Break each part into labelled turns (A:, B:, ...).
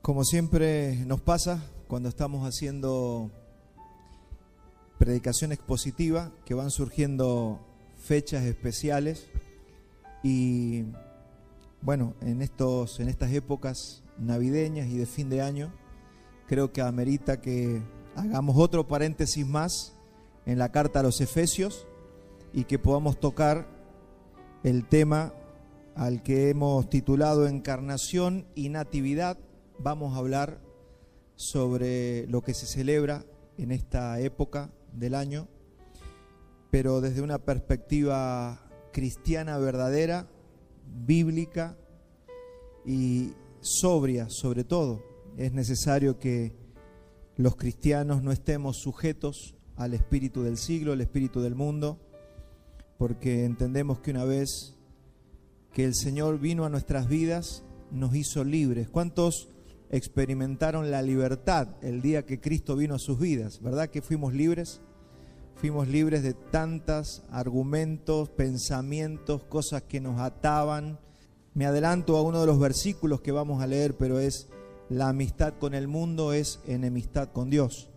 A: Como siempre nos pasa cuando estamos haciendo predicación expositiva, que van surgiendo fechas especiales y bueno, en estas épocas navideñas y de fin de año, creo que amerita que hagamos otro paréntesis más en la carta a los Efesios y que podamos tocar el tema al que hemos titulado Encarnación y Natividad. Vamos a hablar sobre lo que se celebra en esta época del año, pero desde una perspectiva cristiana verdadera, bíblica y sobria sobre todo. Es necesario que los cristianos no estemos sujetos al espíritu del siglo, al espíritu del mundo, porque entendemos que una vez que el Señor vino a nuestras vidas, nos hizo libres. ¿Cuántos experimentaron la libertad el día que Cristo vino a sus vidas? ¿Verdad que fuimos libres? Fuimos libres de tantos argumentos, pensamientos, cosas que nos ataban. Me adelanto a uno de los versículos que vamos a leer, pero es: la amistad con el mundo es enemistad con Dios.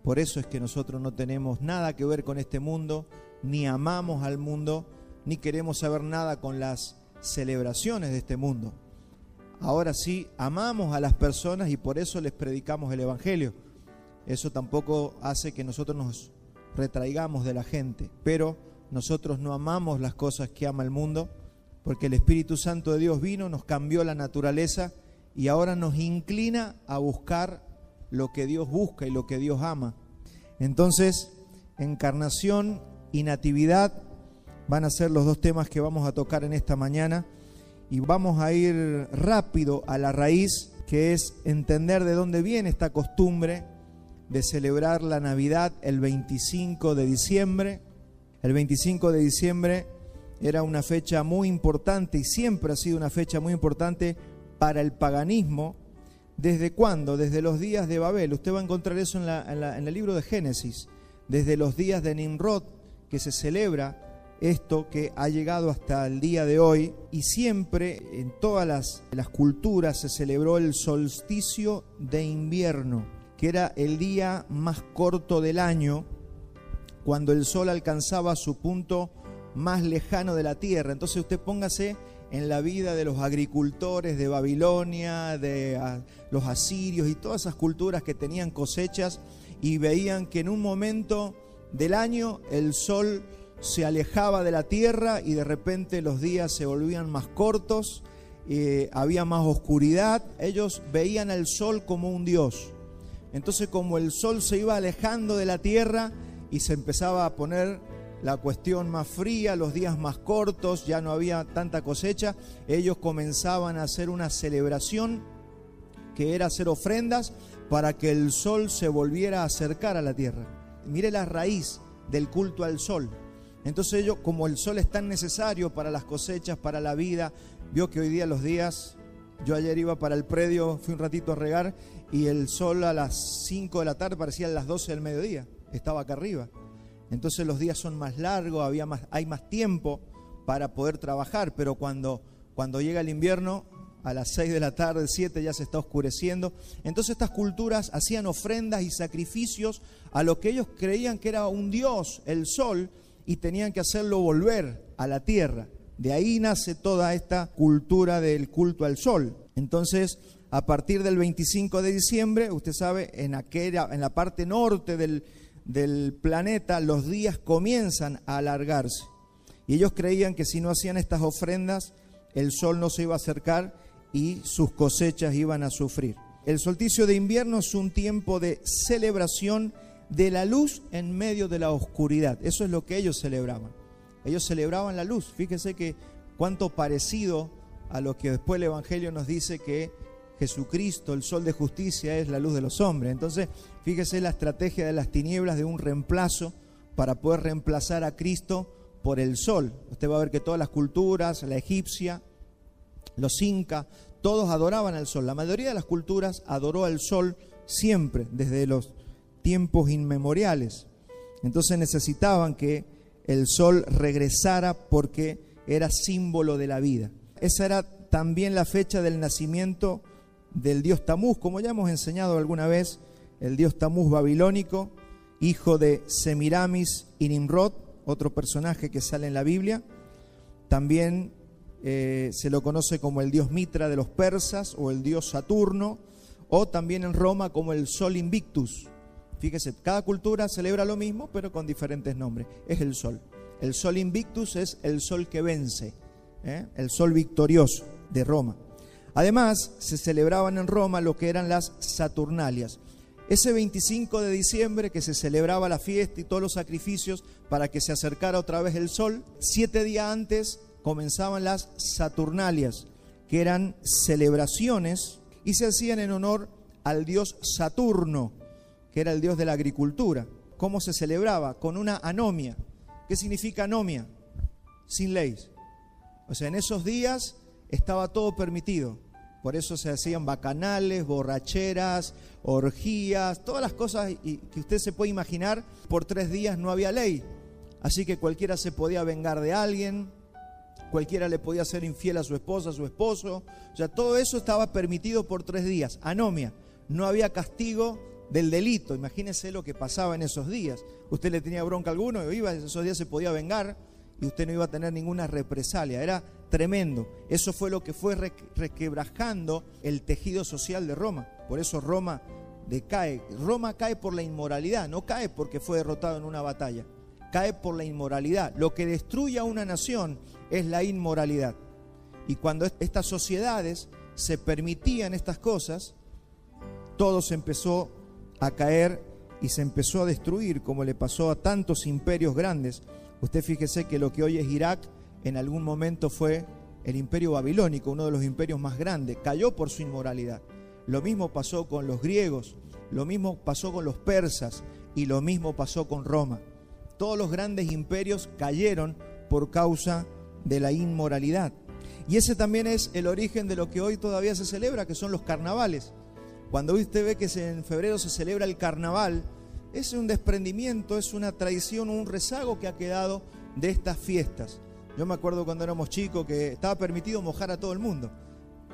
A: Por eso es que nosotros no tenemos nada que ver con este mundo, ni amamos al mundo, ni queremos saber nada con las celebraciones de este mundo. Ahora sí, amamos a las personas y por eso les predicamos el Evangelio. Eso tampoco hace que nosotros nos retraigamos de la gente, pero nosotros no amamos las cosas que ama el mundo, porque el Espíritu Santo de Dios vino, nos cambió la naturaleza y ahora nos inclina a buscar lo que Dios busca y lo que Dios ama. Entonces, encarnación y natividad van a ser los dos temas que vamos a tocar en esta mañana. Y vamos a ir rápido a la raíz, que es entender de dónde viene esta costumbre de celebrar la Navidad el 25 de diciembre. El 25 de diciembre era una fecha muy importante y siempre ha sido una fecha muy importante para el paganismo. ¿Desde cuándo? Desde los días de Babel. Usted va a encontrar eso en el libro de Génesis. Desde los días de Nimrod, que se celebra esto que ha llegado hasta el día de hoy, y siempre en todas las culturas se celebró el solsticio de invierno, que era el día más corto del año, cuando el sol alcanzaba su punto más lejano de la tierra. Entonces usted póngase en la vida de los agricultores de Babilonia, de los asirios y todas esas culturas que tenían cosechas y veían que en un momento del año el sol se alejaba de la tierra y de repente los días se volvían más cortos, había más oscuridad. Ellos veían al sol como un dios. Entonces, como el sol se iba alejando de la tierra y se empezaba a poner la cuestión más fría, los días más cortos, ya no había tanta cosecha, ellos comenzaban a hacer una celebración que era hacer ofrendas para que el sol se volviera a acercar a la tierra. Mire la raíz del culto al sol. Entonces ellos, como el sol es tan necesario para las cosechas, para la vida, vio que hoy día los días, yo ayer iba para el predio, fui un ratito a regar y el sol a las 5 de la tarde parecía a las 12 del mediodía, estaba acá arriba. Entonces los días son más largos, hay más tiempo para poder trabajar, pero cuando llega el invierno, a las 6 de la tarde, 7 ya se está oscureciendo. Entonces estas culturas hacían ofrendas y sacrificios a lo que ellos creían que era un dios, el sol, y tenían que hacerlo volver a la tierra. De ahí nace toda esta cultura del culto al sol. Entonces, a partir del 25 de diciembre, usted sabe, en la parte norte del planeta, los días comienzan a alargarse. Y ellos creían que si no hacían estas ofrendas, el sol no se iba a acercar y sus cosechas iban a sufrir. El solsticio de invierno es un tiempo de celebración de la luz en medio de la oscuridad. Eso es lo que ellos celebraban. Ellos celebraban la luz. Fíjese que cuánto parecido a lo que después el Evangelio nos dice que Jesucristo, el sol de justicia, es la luz de los hombres. Entonces, fíjese la estrategia de las tinieblas de un reemplazo para poder reemplazar a Cristo por el sol. Usted va a ver que todas las culturas, la egipcia, los incas, todos adoraban al sol. La mayoría de las culturas adoró al sol siempre, desde los tiempos inmemoriales. Entonces necesitaban que el sol regresara porque era símbolo de la vida. Esa era también la fecha del nacimiento del dios Tamuz, como ya hemos enseñado alguna vez, el dios Tamuz babilónico, hijo de Semiramis y Nimrod, otro personaje que sale en la Biblia. También se lo conoce como el dios Mitra de los persas o el dios Saturno, o también en Roma como el Sol Invictus. Fíjese, cada cultura celebra lo mismo, pero con diferentes nombres. Es el sol. El Sol Invictus es el sol que vence, el sol victorioso de Roma. Además, se celebraban en Roma lo que eran las Saturnalias. Ese 25 de diciembre que se celebraba la fiesta y todos los sacrificios para que se acercara otra vez el sol, 7 días antes comenzaban las Saturnalias, que eran celebraciones y se hacían en honor al dios Saturno, que era el dios de la agricultura. ¿Cómo se celebraba? Con una anomia. ¿Qué significa anomia? Sin leyes. O sea, en esos días estaba todo permitido. Por eso se hacían bacanales, borracheras, orgías, todas las cosas que usted se puede imaginar. Por 3 días no había ley. Así que cualquiera se podía vengar de alguien, cualquiera le podía ser infiel a su esposa, a su esposo. O sea, todo eso estaba permitido por 3 días. Anomia. No había castigo del delito. Imagínese lo que pasaba en esos días. Usted le tenía bronca a alguno, iba, esos días se podía vengar y usted no iba a tener ninguna represalia. Era tremendo. Eso fue lo que fue requebrajando el tejido social de Roma. Por eso Roma decae. Roma cae por la inmoralidad, no cae porque fue derrotado en una batalla. Cae por la inmoralidad. Lo que destruye a una nación es la inmoralidad. Y cuando estas sociedades se permitían estas cosas, todo se empezó a caer y se empezó a destruir, como le pasó a tantos imperios grandes. Usted fíjese que lo que hoy es Irak, en algún momento fue el imperio babilónico, uno de los imperios más grandes. Cayó por su inmoralidad. Lo mismo pasó con los griegos, lo mismo pasó con los persas y lo mismo pasó con Roma. Todos los grandes imperios cayeron por causa de la inmoralidad. Y ese también es el origen de lo que hoy todavía se celebra, que son los carnavales. Cuando usted ve que en febrero se celebra el carnaval, es un desprendimiento, es una tradición, un rezago que ha quedado de estas fiestas. Yo me acuerdo cuando éramos chicos que estaba permitido mojar a todo el mundo,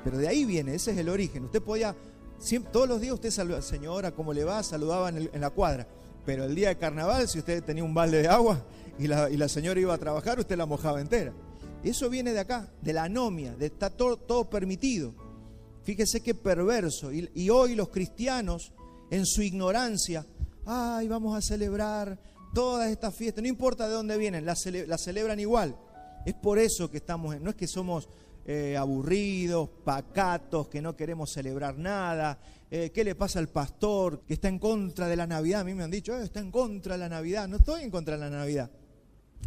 A: pero de ahí viene, ese es el origen. Usted podía, todos los días usted saludaba, señora, ¿cómo le va? Saludaba en la cuadra, pero el día de carnaval, si usted tenía un balde de agua y la señora iba a trabajar, usted la mojaba entera. Eso viene de acá, de la anomia, de estar todo permitido. Fíjese qué perverso. Y hoy los cristianos, en su ignorancia, ay, vamos a celebrar todas estas fiestas, no importa de dónde vienen, las celebran igual. Es por eso que estamos, no es que somos aburridos, pacatos, que no queremos celebrar nada. ¿Qué le pasa al pastor que está en contra de la Navidad? A mí me han dicho, está en contra de la Navidad. No estoy en contra de la Navidad.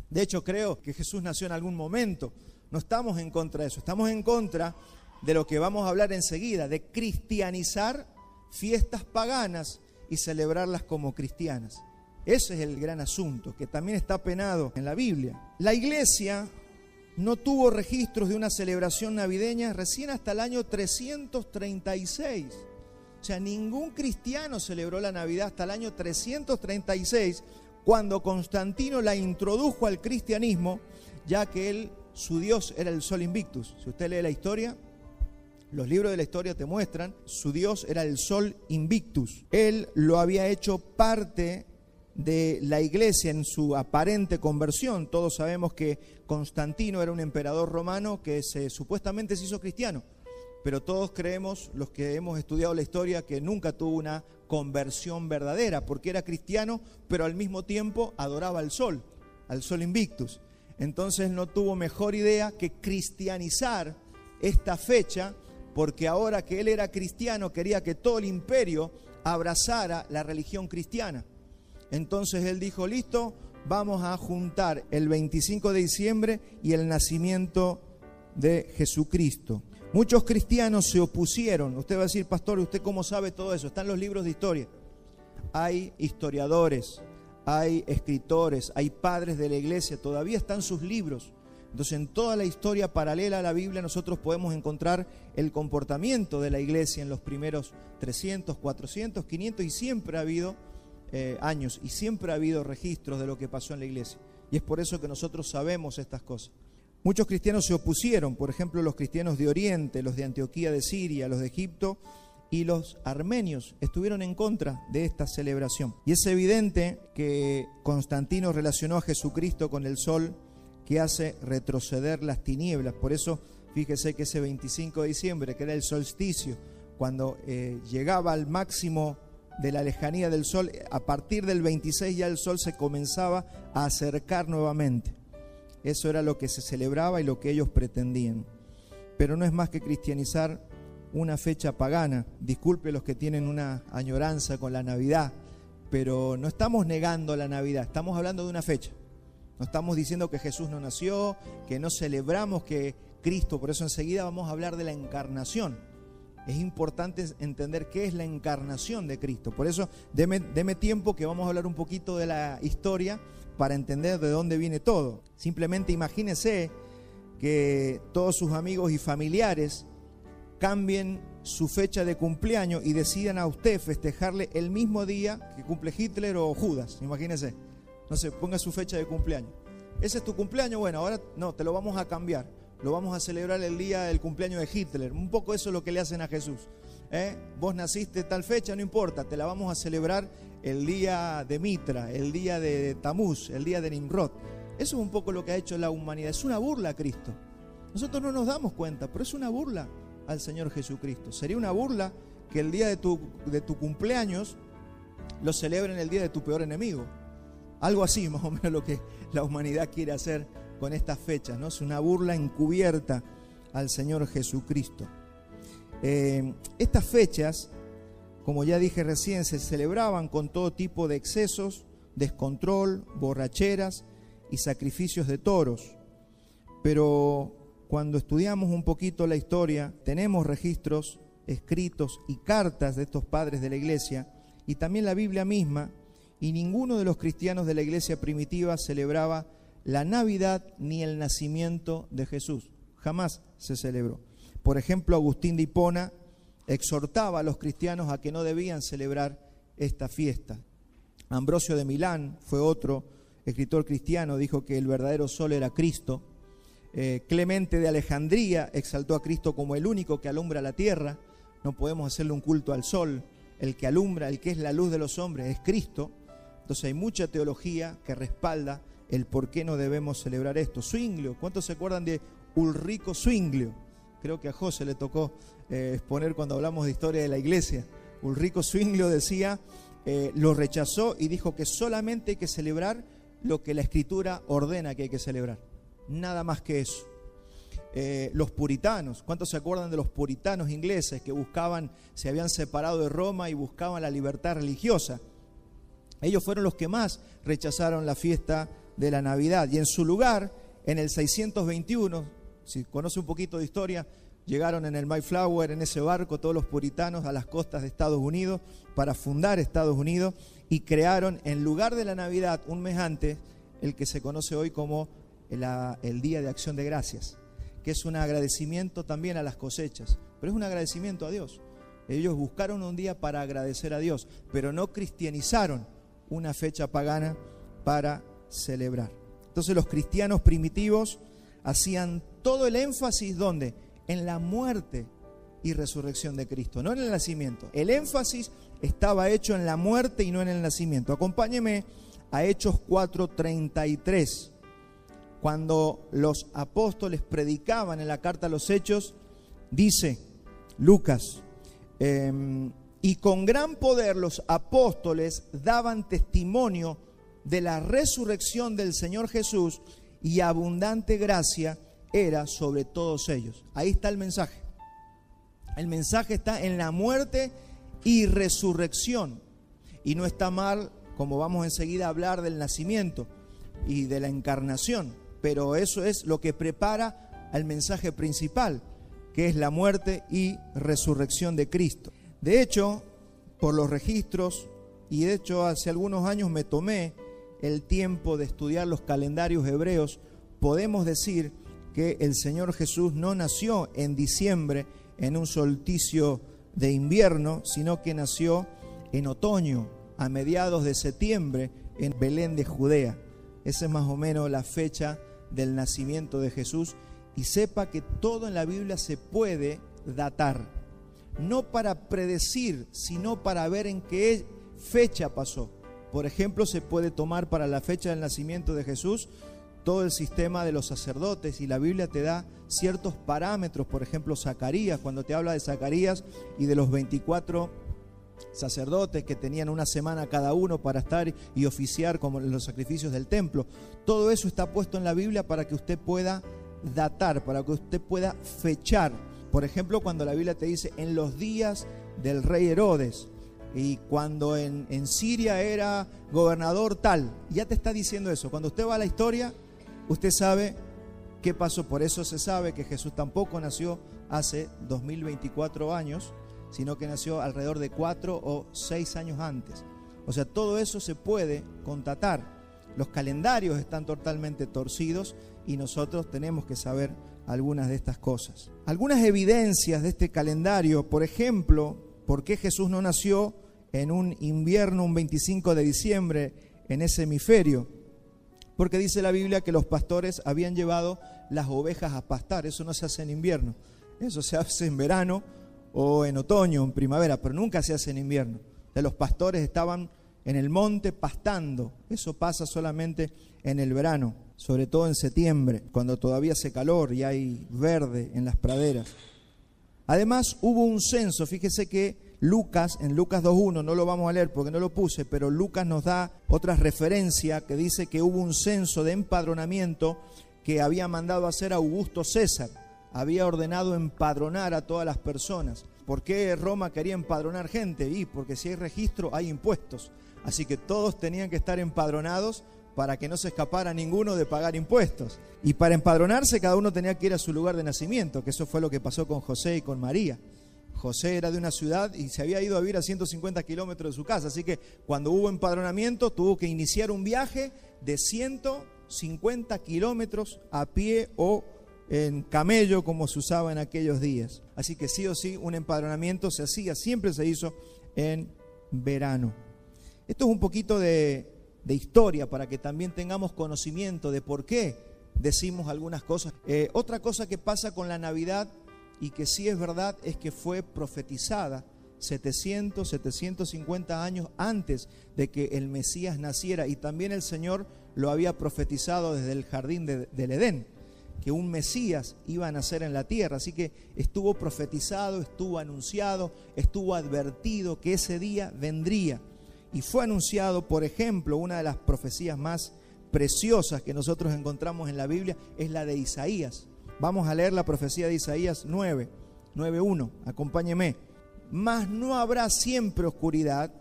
A: De hecho, creo que Jesús nació en algún momento. No estamos en contra de eso, estamos en contra de lo que vamos a hablar enseguida, de cristianizar fiestas paganas y celebrarlas como cristianas. Ese es el gran asunto, que también está penado en la Biblia. La iglesia no tuvo registros de una celebración navideña recién hasta el año 336. O sea, ningún cristiano celebró la Navidad hasta el año 336, cuando Constantino la introdujo al cristianismo, ya que su Dios era el Sol Invictus. Si usted lee la historia, los libros de la historia te muestran, su Dios era el Sol Invictus. Él lo había hecho parte de la iglesia en su aparente conversión. Todos sabemos que Constantino era un emperador romano que supuestamente se hizo cristiano, pero todos creemos, los que hemos estudiado la historia, que nunca tuvo una conversión verdadera, porque era cristiano, pero al mismo tiempo adoraba al Sol Invictus. Entonces no tuvo mejor idea que cristianizar esta fecha, porque ahora que él era cristiano quería que todo el imperio abrazara la religión cristiana. Entonces él dijo, listo, vamos a juntar el 25 de diciembre y el nacimiento de Jesucristo. Muchos cristianos se opusieron. Usted va a decir, pastor, ¿usted cómo sabe todo eso? Están los libros de historia. Hay historiadores, hay escritores, hay padres de la iglesia, todavía están sus libros. Entonces, en toda la historia paralela a la Biblia, nosotros podemos encontrar el comportamiento de la iglesia en los primeros 300, 400, 500, y siempre ha habido años, y siempre ha habido registros de lo que pasó en la iglesia. Y es por eso que nosotros sabemos estas cosas. Muchos cristianos se opusieron, por ejemplo, los cristianos de Oriente, los de Antioquía de Siria, los de Egipto y los armenios estuvieron en contra de esta celebración. Y es evidente que Constantino relacionó a Jesucristo con el sol que hace retroceder las tinieblas. Por eso, fíjese que ese 25 de diciembre, que era el solsticio, cuando llegaba al máximo de la lejanía del sol, a partir del 26 ya el sol se comenzaba a acercar nuevamente. Eso era lo que se celebraba y lo que ellos pretendían. Pero no es más que cristianizar una fecha pagana. Disculpe los que tienen una añoranza con la Navidad, pero no estamos negando la Navidad, estamos hablando de una fecha. No estamos diciendo que Jesús no nació, que no celebramos que Cristo, por eso enseguida vamos a hablar de la encarnación. Es importante entender qué es la encarnación de Cristo. Por eso deme tiempo que vamos a hablar un poquito de la historia para entender de dónde viene todo. Simplemente imagínese que todos sus amigos y familiares cambien su fecha de cumpleaños y decidan a usted festejarle el mismo día que cumple Hitler o Judas. Imagínese. No sé, ponga su fecha de cumpleaños. Ese es tu cumpleaños, bueno, ahora no, te lo vamos a cambiar. Lo vamos a celebrar el día del cumpleaños de Hitler. Un poco eso es lo que le hacen a Jesús. Vos naciste tal fecha, no importa, te la vamos a celebrar el día de Mitra, el día de Tamuz, el día de Nimrod. Eso es un poco lo que ha hecho la humanidad. Es una burla a Cristo. Nosotros no nos damos cuenta, pero es una burla al Señor Jesucristo. Sería una burla que el día de tu cumpleaños lo celebren el día de tu peor enemigo. Algo así, más o menos, lo que la humanidad quiere hacer con estas fechas, ¿no? Es una burla encubierta al Señor Jesucristo. Estas fechas, como ya dije recién, se celebraban con todo tipo de excesos, descontrol, borracheras y sacrificios de toros. Pero cuando estudiamos un poquito la historia, tenemos registros escritos y cartas de estos padres de la iglesia y también la Biblia misma, y ninguno de los cristianos de la iglesia primitiva celebraba la Navidad ni el nacimiento de Jesús. Jamás se celebró. Por ejemplo, Agustín de Hipona exhortaba a los cristianos a que no debían celebrar esta fiesta. Ambrosio de Milán fue otro escritor cristiano, dijo que el verdadero sol era Cristo. Clemente de Alejandría exaltó a Cristo como el único que alumbra la tierra. No podemos hacerle un culto al sol. El que alumbra, el que es la luz de los hombres, es Cristo. Entonces hay mucha teología que respalda el por qué no debemos celebrar esto. Zwinglio, ¿cuántos se acuerdan de Ulrico Zwinglio? Creo que a José le tocó exponer cuando hablamos de historia de la iglesia. Ulrico Zwinglio decía, lo rechazó y dijo que solamente hay que celebrar lo que la Escritura ordena que hay que celebrar. Nada más que eso. Los puritanos, ¿cuántos se acuerdan de los puritanos ingleses que se habían separado de Roma y buscaban la libertad religiosa? Ellos fueron los que más rechazaron la fiesta de la Navidad. Y en su lugar, en el 621, si conoce un poquito de historia, llegaron en el Mayflower, en ese barco, todos los puritanos a las costas de Estados Unidos para fundar Estados Unidos y crearon, en lugar de la Navidad, un mes antes, el que se conoce hoy como el Día de Acción de Gracias, que es un agradecimiento también a las cosechas, pero es un agradecimiento a Dios. Ellos buscaron un día para agradecer a Dios, pero no cristianizaron una fecha pagana para celebrar. Entonces los cristianos primitivos hacían todo el énfasis, ¿dónde? En la muerte y resurrección de Cristo, no en el nacimiento. El énfasis estaba hecho en la muerte y no en el nacimiento. Acompáñeme a Hechos 4:33. Cuando los apóstoles predicaban en la carta a los Hechos, dice Lucas, y con gran poder los apóstoles daban testimonio de la resurrección del Señor Jesús y abundante gracia era sobre todos ellos. Ahí está el mensaje. El mensaje está en la muerte y resurrección. Y no está mal, como vamos enseguida a hablar del nacimiento y de la encarnación, pero eso es lo que prepara al mensaje principal, que es la muerte y resurrección de Cristo. De hecho, por los registros, y de hecho hace algunos años me tomé el tiempo de estudiar los calendarios hebreos, podemos decir que el Señor Jesús no nació en diciembre en un solsticio de invierno, sino que nació en otoño, a mediados de septiembre, en Belén de Judea. Esa es más o menos la fecha del nacimiento de Jesús y sepa que todo en la Biblia se puede datar, no para predecir, sino para ver en qué fecha pasó. Por ejemplo, se puede tomar para la fecha del nacimiento de Jesús todo el sistema de los sacerdotes, y la Biblia te da ciertos parámetros. Por ejemplo, Zacarías, cuando te habla de Zacarías y de los 24 sacerdotes que tenían una semana cada uno para estar y oficiar como los sacrificios del templo, todo eso está puesto en la Biblia para que usted pueda datar, para que usted pueda fechar. Por ejemplo, cuando la Biblia te dice en los días del rey Herodes, y cuando en Siria era gobernador tal, ya te está diciendo eso. Cuando usted va a la historia, usted sabe qué pasó. Por eso se sabe que Jesús tampoco nació hace 2024 años, sino que nació alrededor de 4 o 6 años antes. O sea, todo eso se puede constatar. Los calendarios están totalmente torcidos y nosotros tenemos que saber algunas de estas cosas. Algunas evidencias de este calendario, por ejemplo, ¿por qué Jesús no nació en un invierno, un 25 de diciembre, en ese hemisferio? Porque dice la Biblia que los pastores habían llevado las ovejas a pastar. Eso no se hace en invierno, eso se hace en verano o en otoño, en primavera, pero nunca se hace en invierno. Los pastores estaban en el monte pastando. Eso pasa solamente en el verano, sobre todo en septiembre, cuando todavía hace calor y hay verde en las praderas. Además hubo un censo. Fíjese que Lucas, en Lucas 2.1, no lo vamos a leer porque no lo puse, pero Lucas nos da otra referencia que dice que hubo un censo de empadronamiento que había mandado hacer Augusto César. Había ordenado empadronar a todas las personas. ¿Por qué Roma quería empadronar gente? Y porque si hay registro hay impuestos. Así que todos tenían que estar empadronados para que no se escapara ninguno de pagar impuestos. Y para empadronarse cada uno tenía que ir a su lugar de nacimiento, que eso fue lo que pasó con José y con María. José era de una ciudad y se había ido a vivir a 150 kilómetros de su casa. Así que cuando hubo empadronamiento tuvo que iniciar un viaje de 150 kilómetros a pie o en camello, como se usaba en aquellos días. Así que sí o sí un empadronamiento se hacía, siempre se hizo en verano. Esto es un poquito de historia para que también tengamos conocimiento de por qué decimos algunas cosas. Otra cosa que pasa con la Navidad y que sí es verdad es que fue profetizada 750 años antes de que el Mesías naciera, y también el Señor lo había profetizado desde el jardín del Edén, que un Mesías iba a nacer en la tierra. Así que estuvo profetizado, estuvo anunciado, estuvo advertido que ese día vendría. Y fue anunciado, por ejemplo, una de las profecías más preciosas que nosotros encontramos en la Biblia es la de Isaías. Vamos a leer la profecía de Isaías 9:1. Acompáñeme. Mas no habrá siempre oscuridad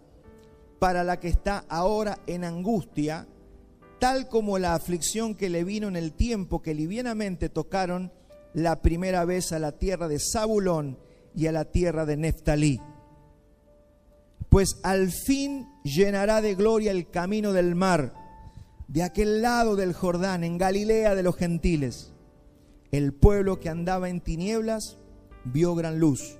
A: para la que está ahora en angustia, tal como la aflicción que le vino en el tiempo que livianamente tocaron la primera vez a la tierra de Zabulón y a la tierra de Neftalí. Pues al fin llenará de gloria el camino del mar, de aquel lado del Jordán, en Galilea de los gentiles. El pueblo que andaba en tinieblas vio gran luz.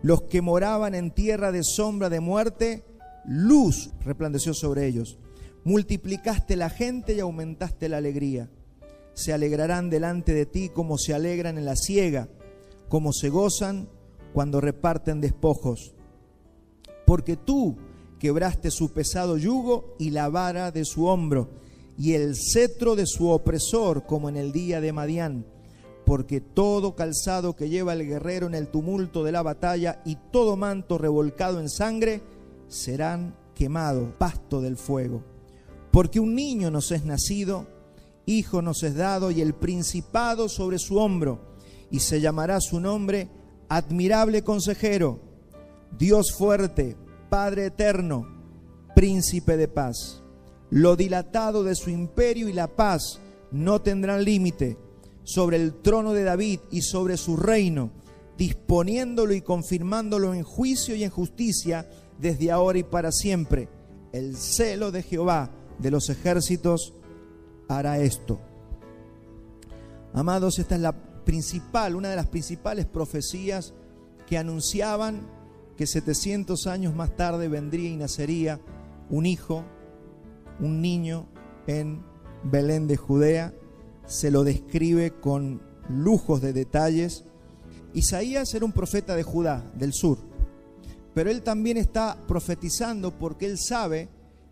A: Los que moraban en tierra de sombra de muerte, luz resplandeció sobre ellos. Multiplicaste la gente y aumentaste la alegría. Se alegrarán delante de ti como se alegran en la siega, como se gozan cuando reparten despojos. Porque tú quebraste su pesado yugo y la vara de su hombro, y el cetro de su opresor, como en el día de Madián. Porque todo calzado que lleva el guerrero en el tumulto de la batalla y todo manto revolcado en sangre serán quemados, pasto del fuego. Porque un niño nos es nacido, hijo nos es dado, y el principado sobre su hombro, y se llamará su nombre Admirable Consejero, Dios fuerte, Padre eterno, Príncipe de paz. Lo dilatado de su imperio y la paz no tendrán límite sobre el trono de David y sobre su reino, disponiéndolo y confirmándolo en juicio y en justicia desde ahora y para siempre. El celo de Jehová de los ejércitos hará esto. Amados, esta es una de las principales profecías que anunciaban que 700 años más tarde vendría y nacería un hijo, un niño en Belén de Judea, se lo describe con lujos de detalles. Isaías era un profeta de Judá, del sur, pero él también está profetizando porque él sabe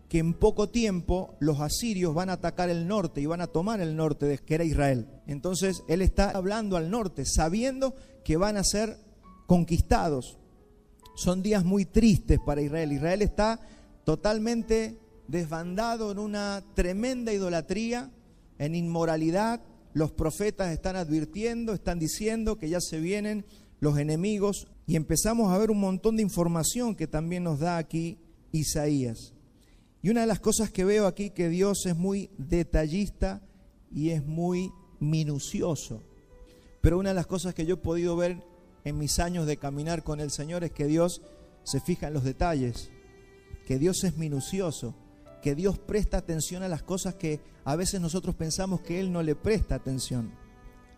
A: que en poco tiempo los asirios van a atacar el norte y van a tomar el norte, que era Israel. Entonces él está hablando al norte, sabiendo que van a ser conquistados. Son días muy tristes para Israel. Israel está totalmente desbandado en una tremenda idolatría, en inmoralidad. Los profetas están advirtiendo, están diciendo que ya se vienen los enemigos, y empezamos a ver un montón de información que también nos da aquí Isaías. Y una de las cosas que veo aquí, que Dios es muy detallista y es muy minucioso. Pero una de las cosas que yo he podido ver en mis años de caminar con el Señor es que Dios se fija en los detalles, que Dios es minucioso, que Dios presta atención a las cosas que a veces nosotros pensamos que Él no le presta atención.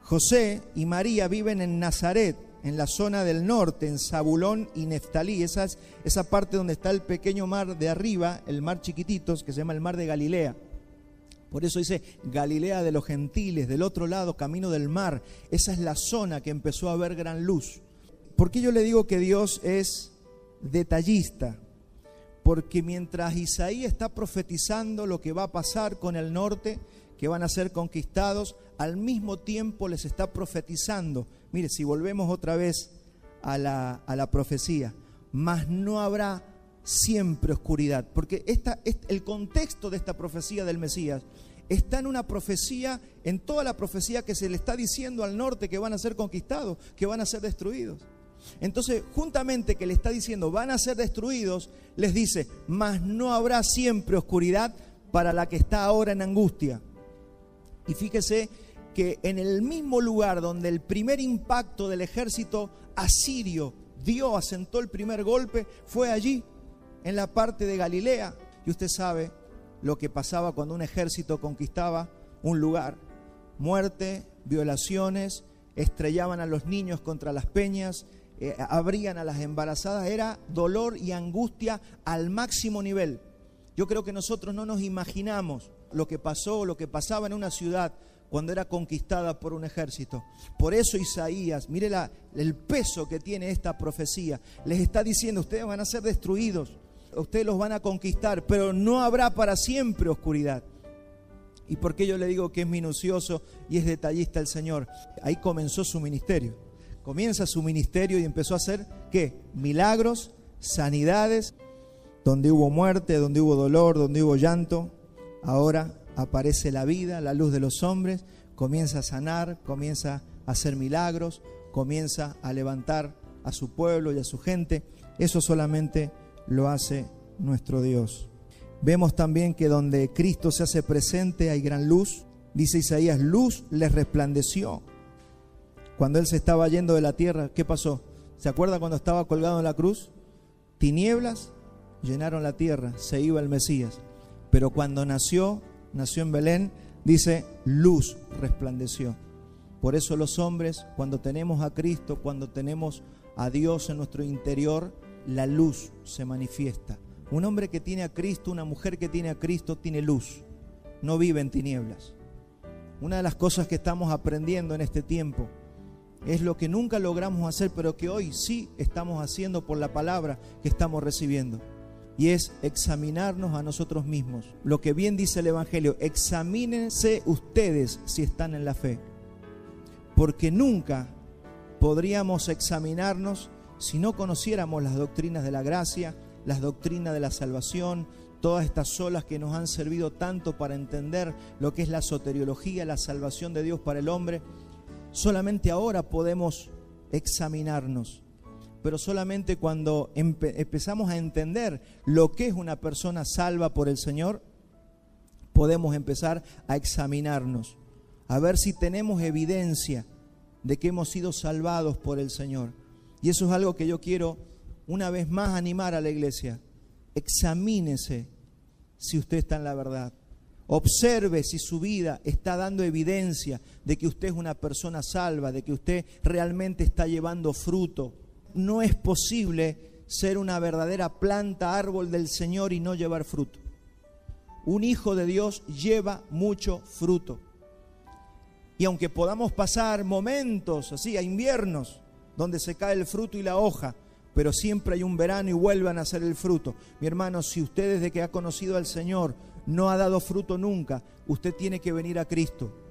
A: José y María viven en Nazaret, en la zona del norte, en Zabulón y Neftalí. Esa parte donde está el pequeño mar de arriba, el mar chiquititos, que se llama el mar de Galilea. Por eso dice Galilea de los gentiles, del otro lado, camino del mar. Esa es la zona que empezó a ver gran luz. ¿Por qué yo le digo que Dios es detallista? Porque mientras Isaías está profetizando lo que va a pasar con el norte, que van a ser conquistados, al mismo tiempo les está profetizando. Mire, si volvemos otra vez a la profecía, mas no habrá siempre oscuridad, porque el contexto de esta profecía del Mesías está en una profecía, en toda la profecía que se le está diciendo al norte que van a ser conquistados, que van a ser destruidos. Entonces, juntamente que le está diciendo van a ser destruidos, les dice, mas no habrá siempre oscuridad para la que está ahora en angustia. Y fíjese que en el mismo lugar donde el primer impacto del ejército asirio asentó el primer golpe, fue allí, en la parte de Galilea. Y usted sabe lo que pasaba cuando un ejército conquistaba un lugar: muerte, violaciones, estrellaban a los niños contra las peñas, abrían a las embarazadas. Era dolor y angustia al máximo nivel. Yo creo que nosotros no nos imaginamos lo que pasó, lo que pasaba en una ciudad cuando era conquistada por un ejército. Por eso Isaías, mire el peso que tiene esta profecía. Les está diciendo, ustedes van a ser destruidos, ustedes los van a conquistar, pero no habrá para siempre oscuridad. ¿Y por qué yo le digo que es minucioso y es detallista el Señor? Ahí comenzó su ministerio. Comienza su ministerio y empezó a hacer, ¿qué? Milagros, sanidades. Donde hubo muerte, donde hubo dolor, donde hubo llanto, ahora aparece la vida, la luz de los hombres. Comienza a sanar, comienza a hacer milagros, comienza a levantar a su pueblo y a su gente. Eso solamente lo hace nuestro Dios. Vemos también que donde Cristo se hace presente hay gran luz. Dice Isaías, luz les resplandeció. Cuando Él se estaba yendo de la tierra, ¿qué pasó? ¿Se acuerda cuando estaba colgado en la cruz? Tinieblas llenaron la tierra, se iba el Mesías. Pero cuando nació en Belén, dice, luz resplandeció. Por eso los hombres, cuando tenemos a Cristo, cuando tenemos a Dios en nuestro interior, la luz se manifiesta. Un hombre que tiene a Cristo, una mujer que tiene a Cristo, tiene luz. No vive en tinieblas. Una de las cosas que estamos aprendiendo en este tiempo es lo que nunca logramos hacer, pero que hoy sí estamos haciendo por la palabra que estamos recibiendo. Y es examinarnos a nosotros mismos. Lo que bien dice el Evangelio, examínense ustedes si están en la fe. Porque nunca podríamos examinarnos si no conociéramos las doctrinas de la gracia, las doctrinas de la salvación, todas estas olas que nos han servido tanto para entender lo que es la soteriología, la salvación de Dios para el hombre. Solamente ahora podemos examinarnos. Pero solamente cuando empezamos a entender lo que es una persona salva por el Señor, podemos empezar a examinarnos, a ver si tenemos evidencia de que hemos sido salvados por el Señor. Y eso es algo que yo quiero una vez más animar a la iglesia. Examínese si usted está en la verdad. Observe si su vida está dando evidencia de que usted es una persona salva, de que usted realmente está llevando fruto. No es posible ser una verdadera planta, árbol del Señor y no llevar fruto. Un hijo de Dios lleva mucho fruto. Y aunque podamos pasar momentos así, a inviernos, donde se cae el fruto y la hoja, pero siempre hay un verano y vuelve a nacer el fruto. Mi hermano, si usted desde que ha conocido al Señor no ha dado fruto nunca, usted tiene que venir a Cristo.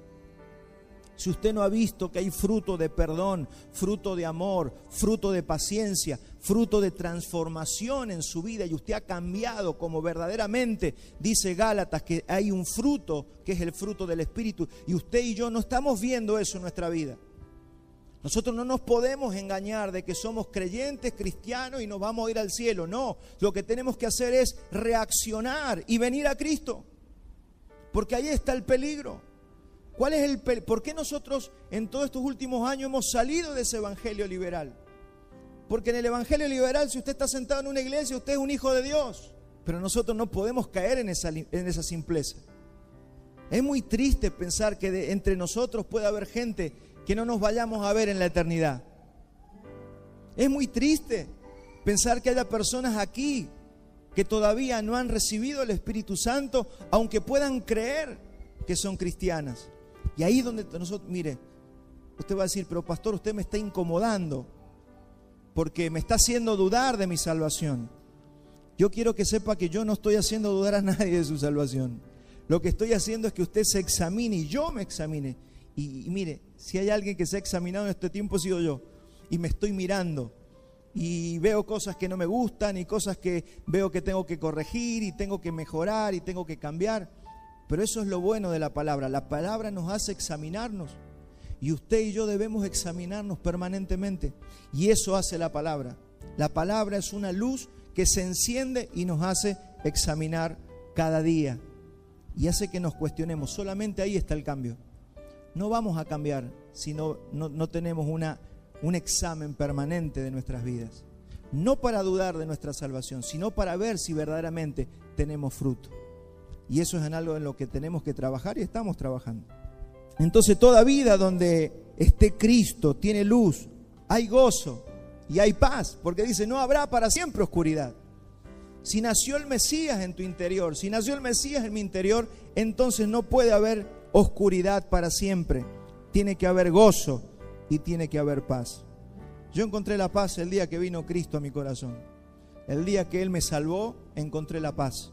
A: Si usted no ha visto que hay fruto de perdón, fruto de amor, fruto de paciencia, fruto de transformación en su vida, y usted ha cambiado como verdaderamente dice Gálatas, que hay un fruto que es el fruto del Espíritu, y usted y yo no estamos viendo eso en nuestra vida. Nosotros no nos podemos engañar de que somos creyentes, cristianos y nos vamos a ir al cielo. No, lo que tenemos que hacer es reaccionar y venir a Cristo, porque ahí está el peligro. ¿Cuál es el peligro? ¿Por qué nosotros en todos estos últimos años hemos salido de ese evangelio liberal? Porque en el evangelio liberal, si usted está sentado en una iglesia, usted es un hijo de Dios. Pero nosotros no podemos caer en esa simpleza. Es muy triste pensar que entre nosotros puede haber gente que no nos vayamos a ver en la eternidad. Es muy triste pensar que haya personas aquí que todavía no han recibido el Espíritu Santo, aunque puedan creer que son cristianas. Y ahí donde nosotros, mire, usted va a decir, pero pastor, usted me está incomodando porque me está haciendo dudar de mi salvación. Yo quiero que sepa que yo no estoy haciendo dudar a nadie de su salvación. Lo que estoy haciendo es que usted se examine y yo me examine. Y mire, si hay alguien que se ha examinado en este tiempo, he sido yo. Y me estoy mirando y veo cosas que no me gustan y cosas que veo que tengo que corregir y tengo que mejorar y tengo que cambiar. Pero eso es lo bueno de la palabra. La palabra nos hace examinarnos. Y usted y yo debemos examinarnos permanentemente. Y eso hace la palabra. La palabra es una luz que se enciende y nos hace examinar cada día. Y hace que nos cuestionemos. Solamente ahí está el cambio. No vamos a cambiar si no tenemos un examen permanente de nuestras vidas. No para dudar de nuestra salvación, sino para ver si verdaderamente tenemos fruto. Y eso es en algo en lo que tenemos que trabajar y estamos trabajando. Entonces toda vida donde esté Cristo tiene luz, hay gozo y hay paz, porque dice, no habrá para siempre oscuridad. Si nació el Mesías en tu interior, si nació el Mesías en mi interior, entonces no puede haber oscuridad para siempre. Tiene que haber gozo y tiene que haber paz. Yo encontré la paz el día que vino Cristo a mi corazón. El día que Él me salvó, encontré la paz.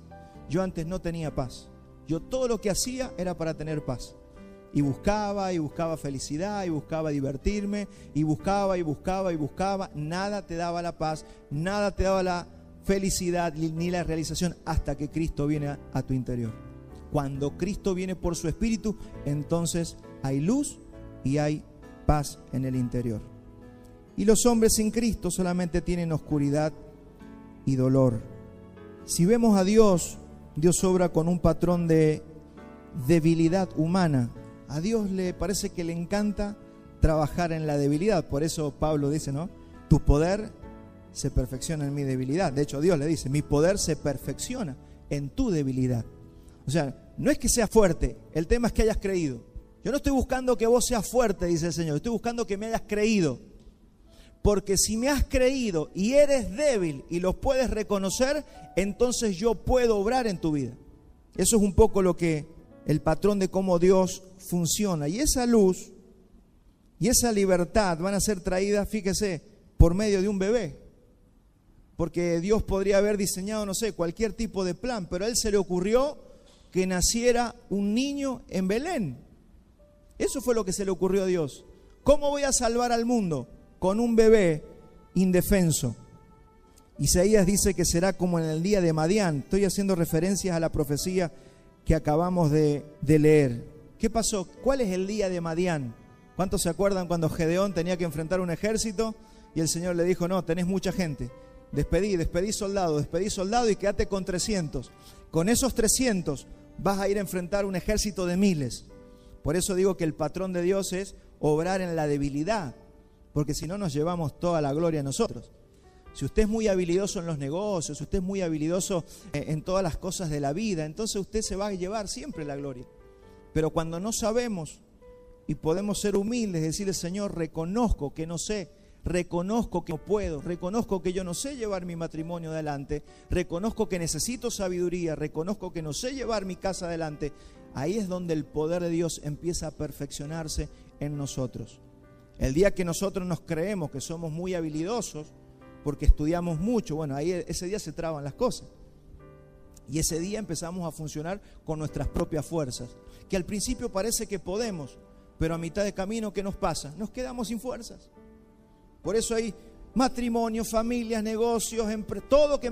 A: Yo antes no tenía paz. Yo todo lo que hacía era para tener paz. Y buscaba felicidad, y buscaba divertirme, y buscaba. Nada te daba la paz, nada te daba la felicidad ni la realización hasta que Cristo viene a tu interior. Cuando Cristo viene por su Espíritu, entonces hay luz y hay paz en el interior. Y los hombres sin Cristo solamente tienen oscuridad y dolor. Si vemos a Dios, Dios obra con un patrón de debilidad humana. A Dios le parece que le encanta trabajar en la debilidad. Por eso Pablo dice, ¿no? Tu poder se perfecciona en mi debilidad. De hecho, Dios le dice, mi poder se perfecciona en tu debilidad. O sea, no es que seas fuerte, el tema es que hayas creído. Yo no estoy buscando que vos seas fuerte, dice el Señor, estoy buscando que me hayas creído. Porque si me has creído y eres débil y lo puedes reconocer, entonces yo puedo obrar en tu vida. Eso es un poco lo que el patrón de cómo Dios funciona. Y esa luz y esa libertad van a ser traídas, fíjese, por medio de un bebé. Porque Dios podría haber diseñado, no sé, cualquier tipo de plan, pero a Él se le ocurrió que naciera un niño en Belén. Eso fue lo que se le ocurrió a Dios. ¿Cómo voy a salvar al mundo? Con un bebé indefenso. Isaías dice que será como en el día de Madián. Estoy haciendo referencias a la profecía que acabamos de leer. ¿Qué pasó? ¿Cuál es el día de Madián? ¿Cuántos se acuerdan cuando Gedeón tenía que enfrentar un ejército y el Señor le dijo, no, tenés mucha gente? Despedí soldado y quédate con 300. Con esos 300 vas a ir a enfrentar un ejército de miles. Por eso digo que el patrón de Dios es obrar en la debilidad, porque si no nos llevamos toda la gloria a nosotros. Si usted es muy habilidoso en los negocios, si usted es muy habilidoso en todas las cosas de la vida, entonces usted se va a llevar siempre la gloria. Pero cuando no sabemos y podemos ser humildes, decirle, Señor, reconozco que no sé, reconozco que no puedo, reconozco que yo no sé llevar mi matrimonio adelante, reconozco que necesito sabiduría, reconozco que no sé llevar mi casa adelante, ahí es donde el poder de Dios empieza a perfeccionarse en nosotros. El día que nosotros nos creemos que somos muy habilidosos, porque estudiamos mucho, bueno, ahí ese día se traban las cosas. Y ese día empezamos a funcionar con nuestras propias fuerzas, que al principio parece que podemos, pero a mitad de camino, ¿qué nos pasa? Nos quedamos sin fuerzas. Por eso hay matrimonios, familias, negocios,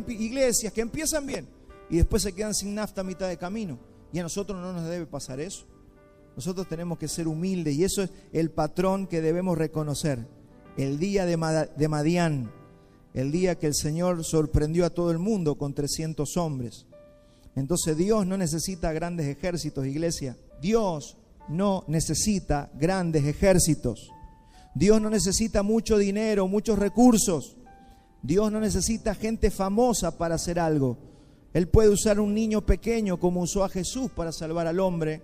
A: iglesias que empiezan bien y después se quedan sin nafta a mitad de camino. Y a nosotros no nos debe pasar eso. Nosotros tenemos que ser humildes y eso es el patrón que debemos reconocer. El día de Madián, el día que el Señor sorprendió a todo el mundo con 300 hombres. Entonces Dios no necesita grandes ejércitos, iglesia. Dios no necesita grandes ejércitos. Dios no necesita mucho dinero, muchos recursos. Dios no necesita gente famosa para hacer algo. Él puede usar un niño pequeño como usó a Jesús para salvar al hombre.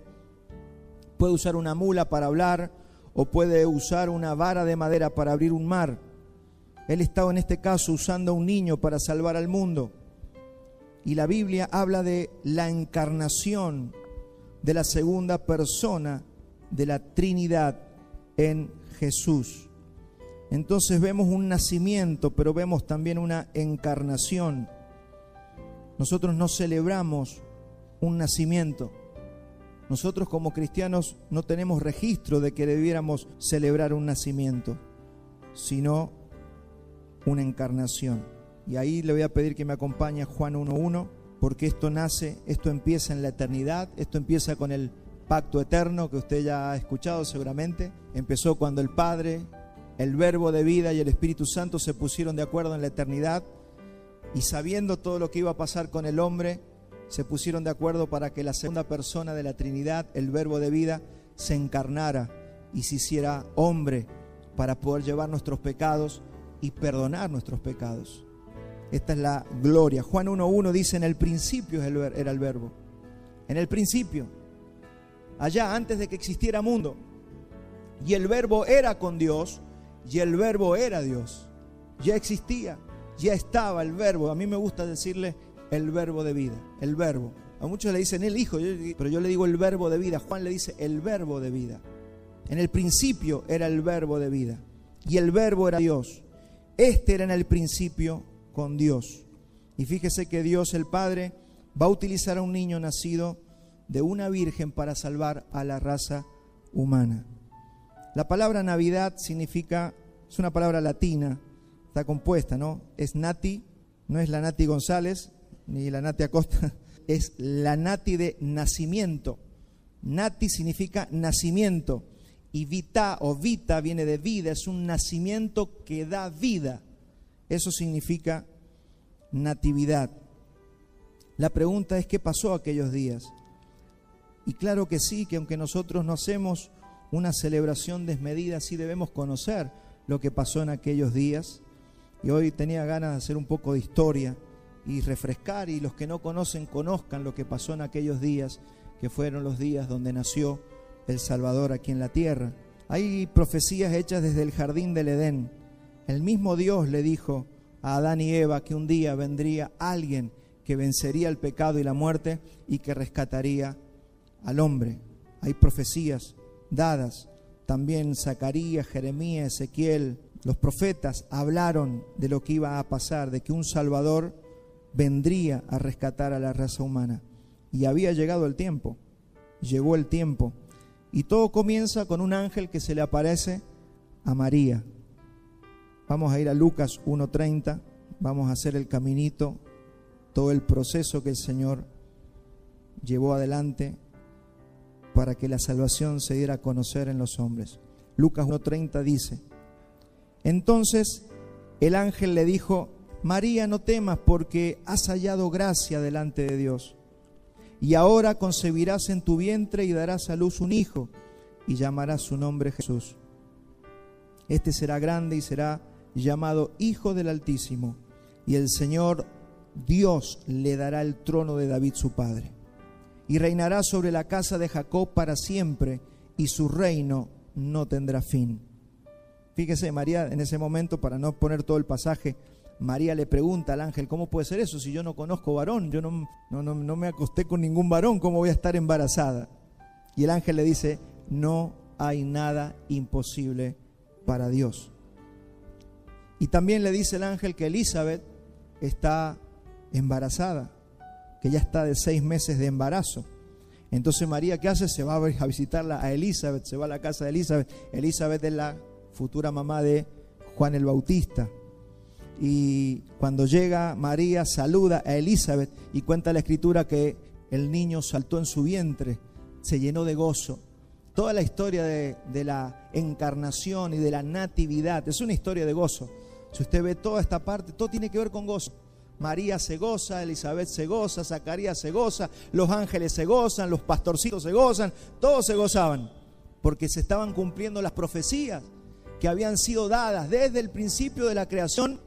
A: Puede usar una mula para hablar o puede usar una vara de madera para abrir un mar. Él estaba en este caso usando a un niño para salvar al mundo. Y la Biblia habla de la encarnación de la segunda persona de la Trinidad en Jesús. Entonces vemos un nacimiento, pero vemos también una encarnación. Nosotros no celebramos un nacimiento. Nosotros como cristianos no tenemos registro de que debiéramos celebrar un nacimiento, sino una encarnación. Y ahí le voy a pedir que me acompañe a Juan 1:1, porque esto empieza en la eternidad, esto empieza con el pacto eterno que usted ya ha escuchado seguramente. Empezó cuando el Padre, el Verbo de vida y el Espíritu Santo se pusieron de acuerdo en la eternidad y sabiendo todo lo que iba a pasar con el hombre, se pusieron de acuerdo para que la segunda persona de la Trinidad, el Verbo de vida, se encarnara y se hiciera hombre para poder llevar nuestros pecados y perdonar nuestros pecados. Esta es la gloria. Juan 1:1 dice: en el principio era el Verbo. En el principio, allá antes de que existiera mundo. Y el Verbo era con Dios y el Verbo era Dios. Ya existía, ya estaba el Verbo. A mí me gusta decirle el Verbo de vida, el Verbo. A muchos le dicen el Hijo, pero yo le digo el Verbo de vida. Juan le dice el Verbo de vida. En el principio era el Verbo de vida y el Verbo era Dios. Este era en el principio con Dios. Y fíjese que Dios el Padre va a utilizar a un niño nacido de una virgen para salvar a la raza humana. La palabra Navidad es una palabra latina, está compuesta, ¿no? Es Nati, no es la Nati González ni la Nati Acosta, es la Nati de nacimiento. Nati significa nacimiento y vita o vita viene de vida, es un nacimiento que da vida. Eso significa natividad. La pregunta es: ¿qué pasó aquellos días? Y claro que sí, que aunque nosotros no hacemos una celebración desmedida, sí debemos conocer lo que pasó en aquellos días. Y hoy tenía ganas de hacer un poco de historia y refrescar, y los que no conocen, conozcan lo que pasó en aquellos días, que fueron los días donde nació el Salvador aquí en la tierra. Hay profecías hechas desde el jardín del Edén. El mismo Dios le dijo a Adán y Eva que un día vendría alguien que vencería el pecado y la muerte y que rescataría al hombre. Hay profecías dadas. También Zacarías, Jeremías, Ezequiel, los profetas hablaron de lo que iba a pasar, de que un Salvador vendría a rescatar a la raza humana. Y había llegado el tiempo, llegó el tiempo. Y todo comienza con un ángel que se le aparece a María. Vamos a ir a Lucas 1:30, vamos a hacer el caminito, todo el proceso que el Señor llevó adelante para que la salvación se diera a conocer en los hombres. Lucas 1:30 dice: entonces el ángel le dijo: María, no temas, porque has hallado gracia delante de Dios. Y ahora concebirás en tu vientre y darás a luz un hijo, y llamarás su nombre Jesús. Este será grande y será llamado Hijo del Altísimo, y el Señor Dios le dará el trono de David su padre, y reinará sobre la casa de Jacob para siempre, y su reino no tendrá fin. Fíjese, María en ese momento, para no poner todo el pasaje, María le pregunta al ángel: ¿cómo puede ser eso si yo no conozco varón? Yo no me acosté con ningún varón, ¿cómo voy a estar embarazada? Y el ángel le dice, no hay nada imposible para Dios. Y también le dice el ángel que Elizabeth está embarazada, que ya está de 6 meses de embarazo. Entonces María, ¿qué hace? Se va a visitarla a Elizabeth, se va a la casa de Elizabeth. Elizabeth es la futura mamá de Juan el Bautista. Y cuando llega María, saluda a Elizabeth y cuenta la escritura que el niño saltó en su vientre, se llenó de gozo. Toda la historia de la encarnación y de la natividad es una historia de gozo. Si usted ve toda esta parte, todo tiene que ver con gozo. María se goza, Elizabeth se goza, Zacarías se goza, los ángeles se gozan, los pastorcitos se gozan, todos se gozaban, porque se estaban cumpliendo las profecías que habían sido dadas desde el principio de la creación,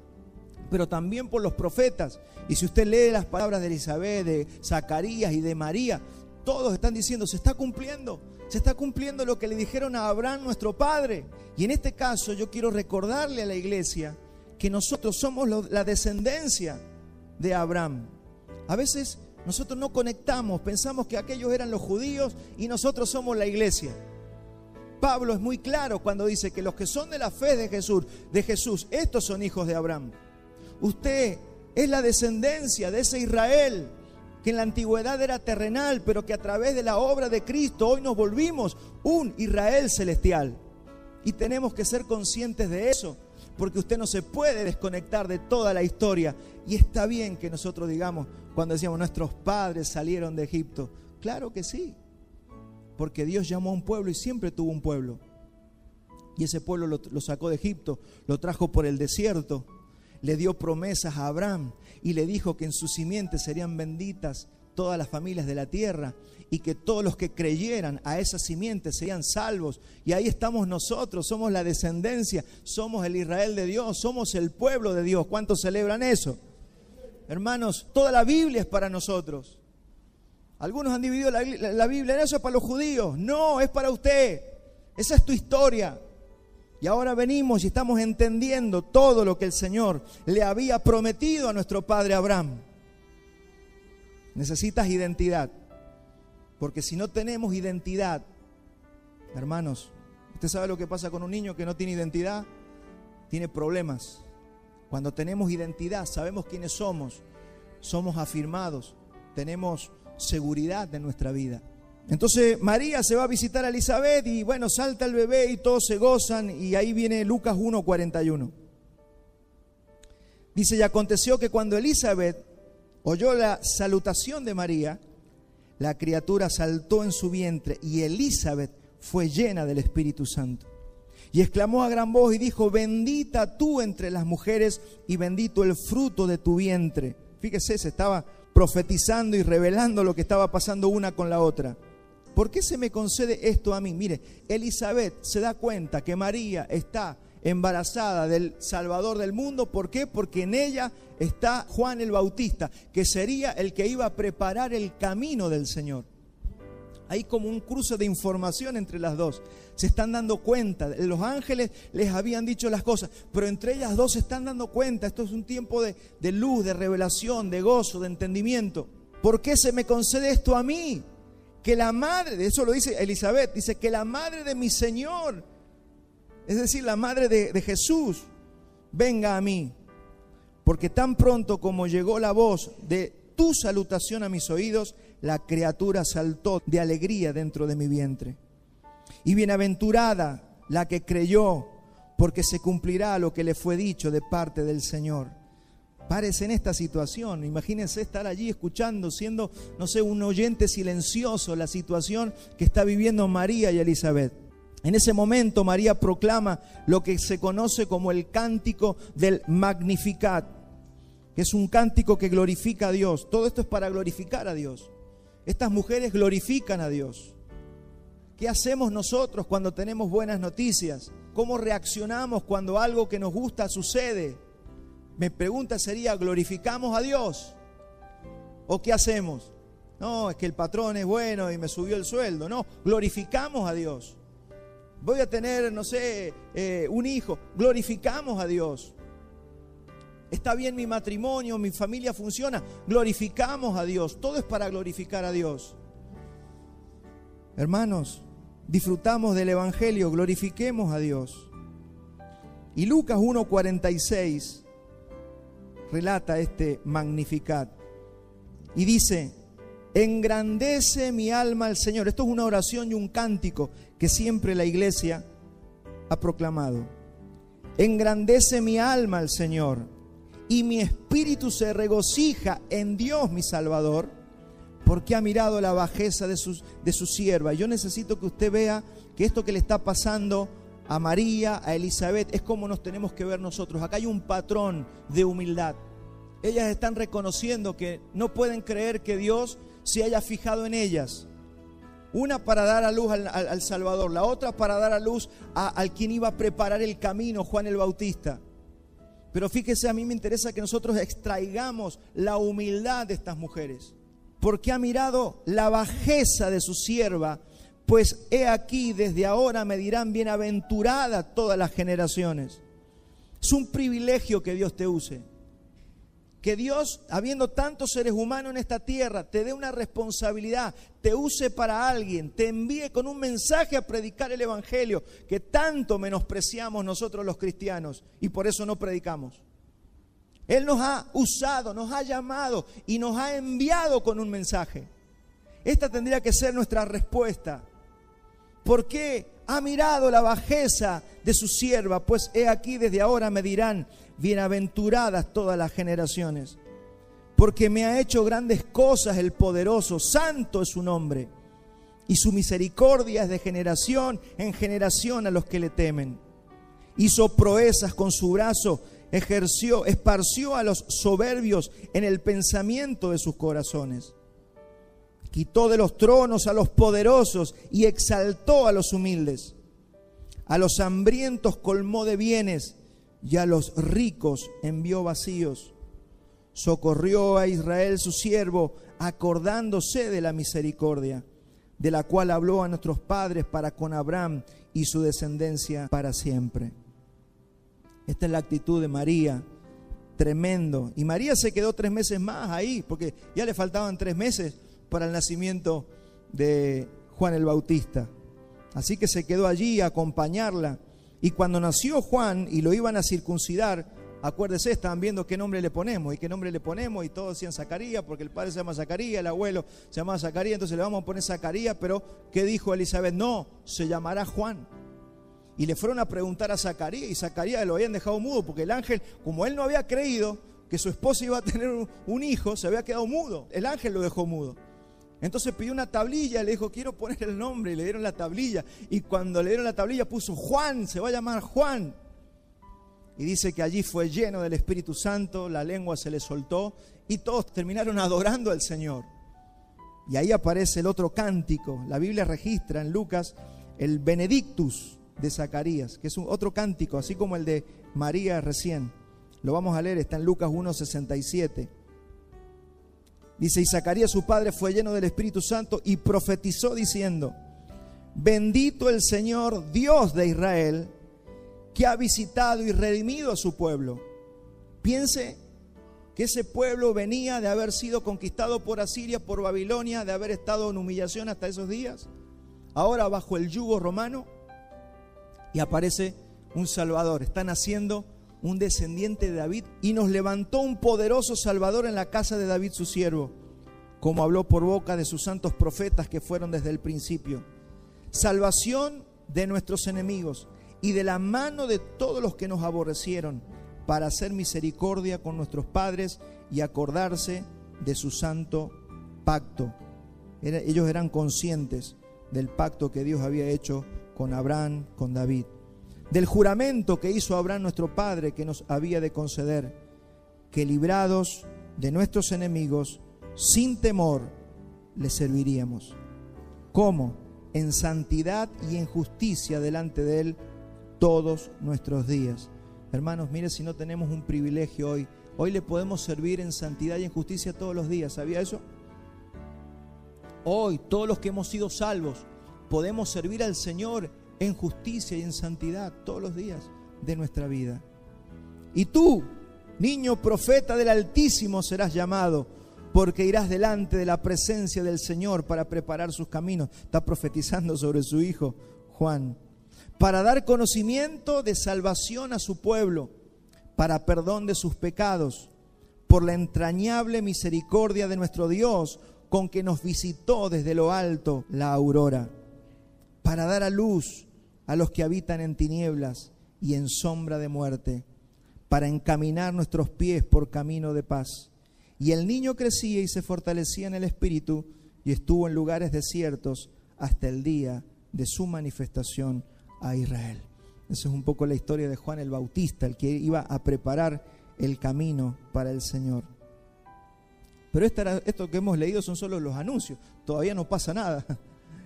A: pero también por los profetas. Y si usted lee las palabras de Elizabeth, de Zacarías y de María, todos están diciendo, se está cumpliendo lo que le dijeron a Abraham, nuestro padre. Y en este caso yo quiero recordarle a la iglesia que nosotros somos la descendencia de Abraham. A veces nosotros no conectamos, pensamos que aquellos eran los judíos y nosotros somos la iglesia. Pablo es muy claro cuando dice que los que son de la fe de Jesús, estos son hijos de Abraham. Usted es la descendencia de ese Israel que en la antigüedad era terrenal, pero que a través de la obra de Cristo hoy nos volvimos un Israel celestial. Y tenemos que ser conscientes de eso, porque usted no se puede desconectar de toda la historia. Y está bien que nosotros digamos, cuando decíamos nuestros padres salieron de Egipto, claro que sí, porque Dios llamó a un pueblo y siempre tuvo un pueblo. Y ese pueblo lo sacó de Egipto, lo trajo por el desierto, le dio promesas a Abraham y le dijo que en su simiente serían benditas todas las familias de la tierra y que todos los que creyeran a esa simiente serían salvos. Y ahí estamos nosotros, somos la descendencia, somos el Israel de Dios, somos el pueblo de Dios. ¿Cuántos celebran eso? Hermanos, toda la Biblia es para nosotros. Algunos han dividido la Biblia, eso es para los judíos. No, es para usted. Esa es tu historia. Y ahora venimos y estamos entendiendo todo lo que el Señor le había prometido a nuestro padre Abraham. Necesitas identidad, porque si no tenemos identidad, hermanos, usted sabe lo que pasa con un niño que no tiene identidad, tiene problemas. Cuando tenemos identidad, sabemos quiénes somos afirmados, tenemos seguridad de nuestra vida. Entonces María se va a visitar a Elizabeth y bueno, salta el bebé y todos se gozan, y ahí viene Lucas 1:41. Dice, y aconteció que cuando Elizabeth oyó la salutación de María, la criatura saltó en su vientre y Elizabeth fue llena del Espíritu Santo. Y exclamó a gran voz y dijo, bendita tú entre las mujeres y bendito el fruto de tu vientre. Fíjese, se estaba profetizando y revelando lo que estaba pasando una con la otra. ¿Por qué se me concede esto a mí? Mire, Elizabeth se da cuenta que María está embarazada del Salvador del mundo. ¿Por qué? Porque en ella está Juan el Bautista, que sería el que iba a preparar el camino del Señor. Hay como un cruce de información entre las dos. Se están dando cuenta. Los ángeles les habían dicho las cosas, pero entre ellas dos se están dando cuenta. Esto es un tiempo de luz, de revelación, de gozo, de entendimiento. ¿Por qué se me concede esto a mí? Que la madre, de eso lo dice Elizabeth, dice que la madre de mi Señor, es decir, la madre de Jesús, venga a mí. Porque tan pronto como llegó la voz de tu salutación a mis oídos, la criatura saltó de alegría dentro de mi vientre. Y bienaventurada la que creyó, porque se cumplirá lo que le fue dicho de parte del Señor. Párese en esta situación, imagínense estar allí escuchando, siendo, no sé, un oyente silencioso, la situación que está viviendo María y Elizabeth. En ese momento María proclama lo que se conoce como el cántico del Magnificat, que es un cántico que glorifica a Dios. Todo esto es para glorificar a Dios. Estas mujeres glorifican a Dios. ¿Qué hacemos nosotros cuando tenemos buenas noticias? ¿Cómo reaccionamos cuando algo que nos gusta sucede? Mi pregunta sería, ¿glorificamos a Dios? ¿O qué hacemos? No, es que el patrón es bueno y me subió el sueldo. No, glorificamos a Dios. Voy a tener, no sé, un hijo. Glorificamos a Dios. Está bien mi matrimonio, mi familia funciona. Glorificamos a Dios. Todo es para glorificar a Dios. Hermanos, disfrutamos del Evangelio, glorifiquemos a Dios. Y Lucas 1:46 relata este Magnificat y dice: engrandece mi alma al Señor. Esto es una oración y un cántico que siempre la iglesia ha proclamado. Engrandece mi alma al Señor, y mi espíritu se regocija en Dios mi Salvador, porque ha mirado la bajeza de su sierva. Yo necesito que usted vea que esto que le está pasando a María, a Elizabeth, es como nos tenemos que ver nosotros. Acá hay un patrón de humildad. Ellas están reconociendo que no pueden creer que Dios se haya fijado en ellas. Una para dar a luz al Salvador, la otra para dar a luz al quien iba a preparar el camino, Juan el Bautista. Pero fíjese, a mí me interesa que nosotros extraigamos la humildad de estas mujeres, porque ha mirado la bajeza de su sierva, pues he aquí, desde ahora me dirán bienaventurada todas las generaciones. Es un privilegio que Dios te use. Que Dios, habiendo tantos seres humanos en esta tierra, te dé una responsabilidad, te use para alguien, te envíe con un mensaje a predicar el Evangelio, que tanto menospreciamos nosotros los cristianos y por eso no predicamos. Él nos ha usado, nos ha llamado y nos ha enviado con un mensaje. Esta tendría que ser nuestra respuesta. ¿Por qué? Ha mirado la bajeza de su sierva, pues he aquí, desde ahora me dirán bienaventuradas todas las generaciones, porque me ha hecho grandes cosas el poderoso, santo es su nombre, y su misericordia es de generación en generación a los que le temen. Hizo proezas con su brazo, esparció a los soberbios en el pensamiento de sus corazones. Quitó de los tronos a los poderosos y exaltó a los humildes. A los hambrientos colmó de bienes y a los ricos envió vacíos. Socorrió a Israel su siervo, acordándose de la misericordia, de la cual habló a nuestros padres para con Abraham y su descendencia para siempre. Esta es la actitud de María, tremendo. Y María se quedó 3 meses más ahí, porque ya le faltaban 3 meses para el nacimiento de Juan el Bautista. Así que se quedó allí a acompañarla. Y cuando nació Juan y lo iban a circuncidar, acuérdese, estaban viendo qué nombre le ponemos y todos decían Zacarías, porque el padre se llama Zacarías, el abuelo se llamaba Zacarías, entonces le vamos a poner Zacarías. Pero ¿qué dijo Elizabeth? No, se llamará Juan. Y le fueron a preguntar a Zacarías, y Zacarías lo habían dejado mudo, porque el ángel, como él no había creído que su esposa iba a tener un hijo, se había quedado mudo. El ángel lo dejó mudo. Entonces pidió una tablilla, le dijo, quiero poner el nombre, y le dieron la tablilla. Y cuando le dieron la tablilla puso Juan, se va a llamar Juan. Y dice que allí fue lleno del Espíritu Santo, la lengua se le soltó y todos terminaron adorando al Señor. Y ahí aparece el otro cántico. La Biblia registra en Lucas el Benedictus de Zacarías, que es otro cántico, así como el de María recién. Lo vamos a leer, está en Lucas 1:67. Dice, y Zacarías su padre fue lleno del Espíritu Santo y profetizó diciendo, bendito el Señor Dios de Israel, que ha visitado y redimido a su pueblo. Piense que ese pueblo venía de haber sido conquistado por Asiria, por Babilonia, de haber estado en humillación hasta esos días, ahora bajo el yugo romano, y aparece un Salvador. Está naciendo un descendiente de David, y nos levantó un poderoso Salvador en la casa de David su siervo, como habló por boca de sus santos profetas que fueron desde el principio. Salvación de nuestros enemigos y de la mano de todos los que nos aborrecieron, para hacer misericordia con nuestros padres y acordarse de su santo pacto. Ellos eran conscientes del pacto que Dios había hecho con Abraham, con David, del juramento que hizo Abraham nuestro padre, que nos había de conceder, que librados de nuestros enemigos, sin temor, les serviríamos. ¿Cómo? En santidad y en justicia delante de Él todos nuestros días. Hermanos, mire si no tenemos un privilegio hoy. Hoy le podemos servir en santidad y en justicia todos los días. ¿Sabía eso? Hoy, todos los que hemos sido salvos, podemos servir al Señor en justicia y en santidad todos los días de nuestra vida. Y tú, niño profeta del Altísimo, serás llamado, porque irás delante de la presencia del Señor para preparar sus caminos. Está profetizando sobre su hijo Juan. Para dar conocimiento de salvación a su pueblo, para perdón de sus pecados, por la entrañable misericordia de nuestro Dios, con que nos visitó desde lo alto la aurora, para dar a luz a los que habitan en tinieblas y en sombra de muerte, para encaminar nuestros pies por camino de paz. Y el niño crecía y se fortalecía en el espíritu y estuvo en lugares desiertos hasta el día de su manifestación a Israel. Esa es un poco la historia de Juan el Bautista, el que iba a preparar el camino para el Señor. Pero esto que hemos leído son solo los anuncios, todavía no pasa nada.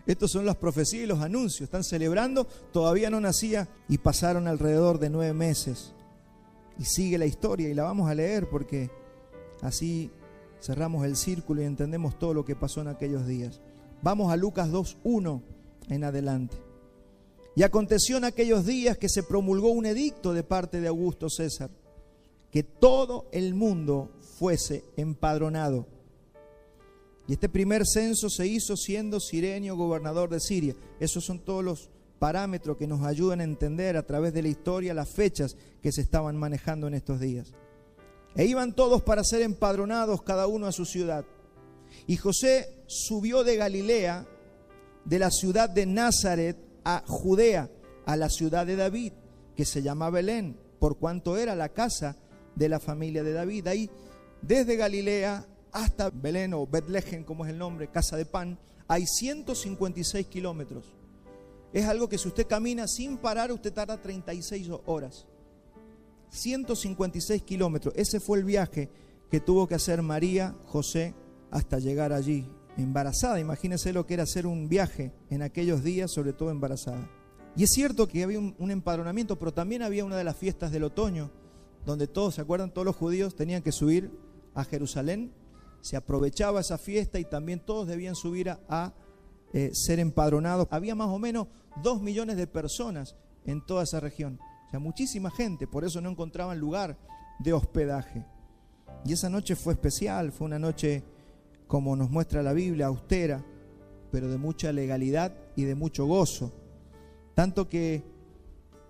A: Estos son las profecías y los anuncios. Están celebrando, todavía no nacía, y pasaron alrededor de 9 meses. Y sigue la historia y la vamos a leer porque así cerramos el círculo y entendemos todo lo que pasó en aquellos días. Vamos a Lucas 2:1 en adelante. Y aconteció en aquellos días que se promulgó un edicto de parte de Augusto César, que todo el mundo fuese empadronado. Y este primer censo se hizo siendo Cirenio gobernador de Siria. Esos son todos los parámetros que nos ayudan a entender a través de la historia las fechas que se estaban manejando en estos días. E iban todos para ser empadronados, cada uno a su ciudad. Y José subió de Galilea, de la ciudad de Nazaret, a Judea, a la ciudad de David, que se llama Belén, por cuanto era la casa de la familia de David. Ahí, desde Galilea hasta Belén, o Betlehem, como es el nombre, casa de pan, hay 156 kilómetros. Es algo que si usted camina sin parar, usted tarda 36 horas. 156 kilómetros. Ese fue el viaje que tuvo que hacer María José hasta llegar allí, embarazada. Imagínense lo que era hacer un viaje en aquellos días, sobre todo embarazada. Y es cierto que había un empadronamiento, pero también había una de las fiestas del otoño, donde todos, ¿se acuerdan? Todos los judíos tenían que subir a Jerusalén. Se aprovechaba esa fiesta y también todos debían subir a ser empadronados. Había más o menos 2 millones de personas en toda esa región. O sea, muchísima gente, por eso no encontraban lugar de hospedaje. Y esa noche fue especial, fue una noche, como nos muestra la Biblia, austera, pero de mucha legalidad y de mucho gozo. Tanto que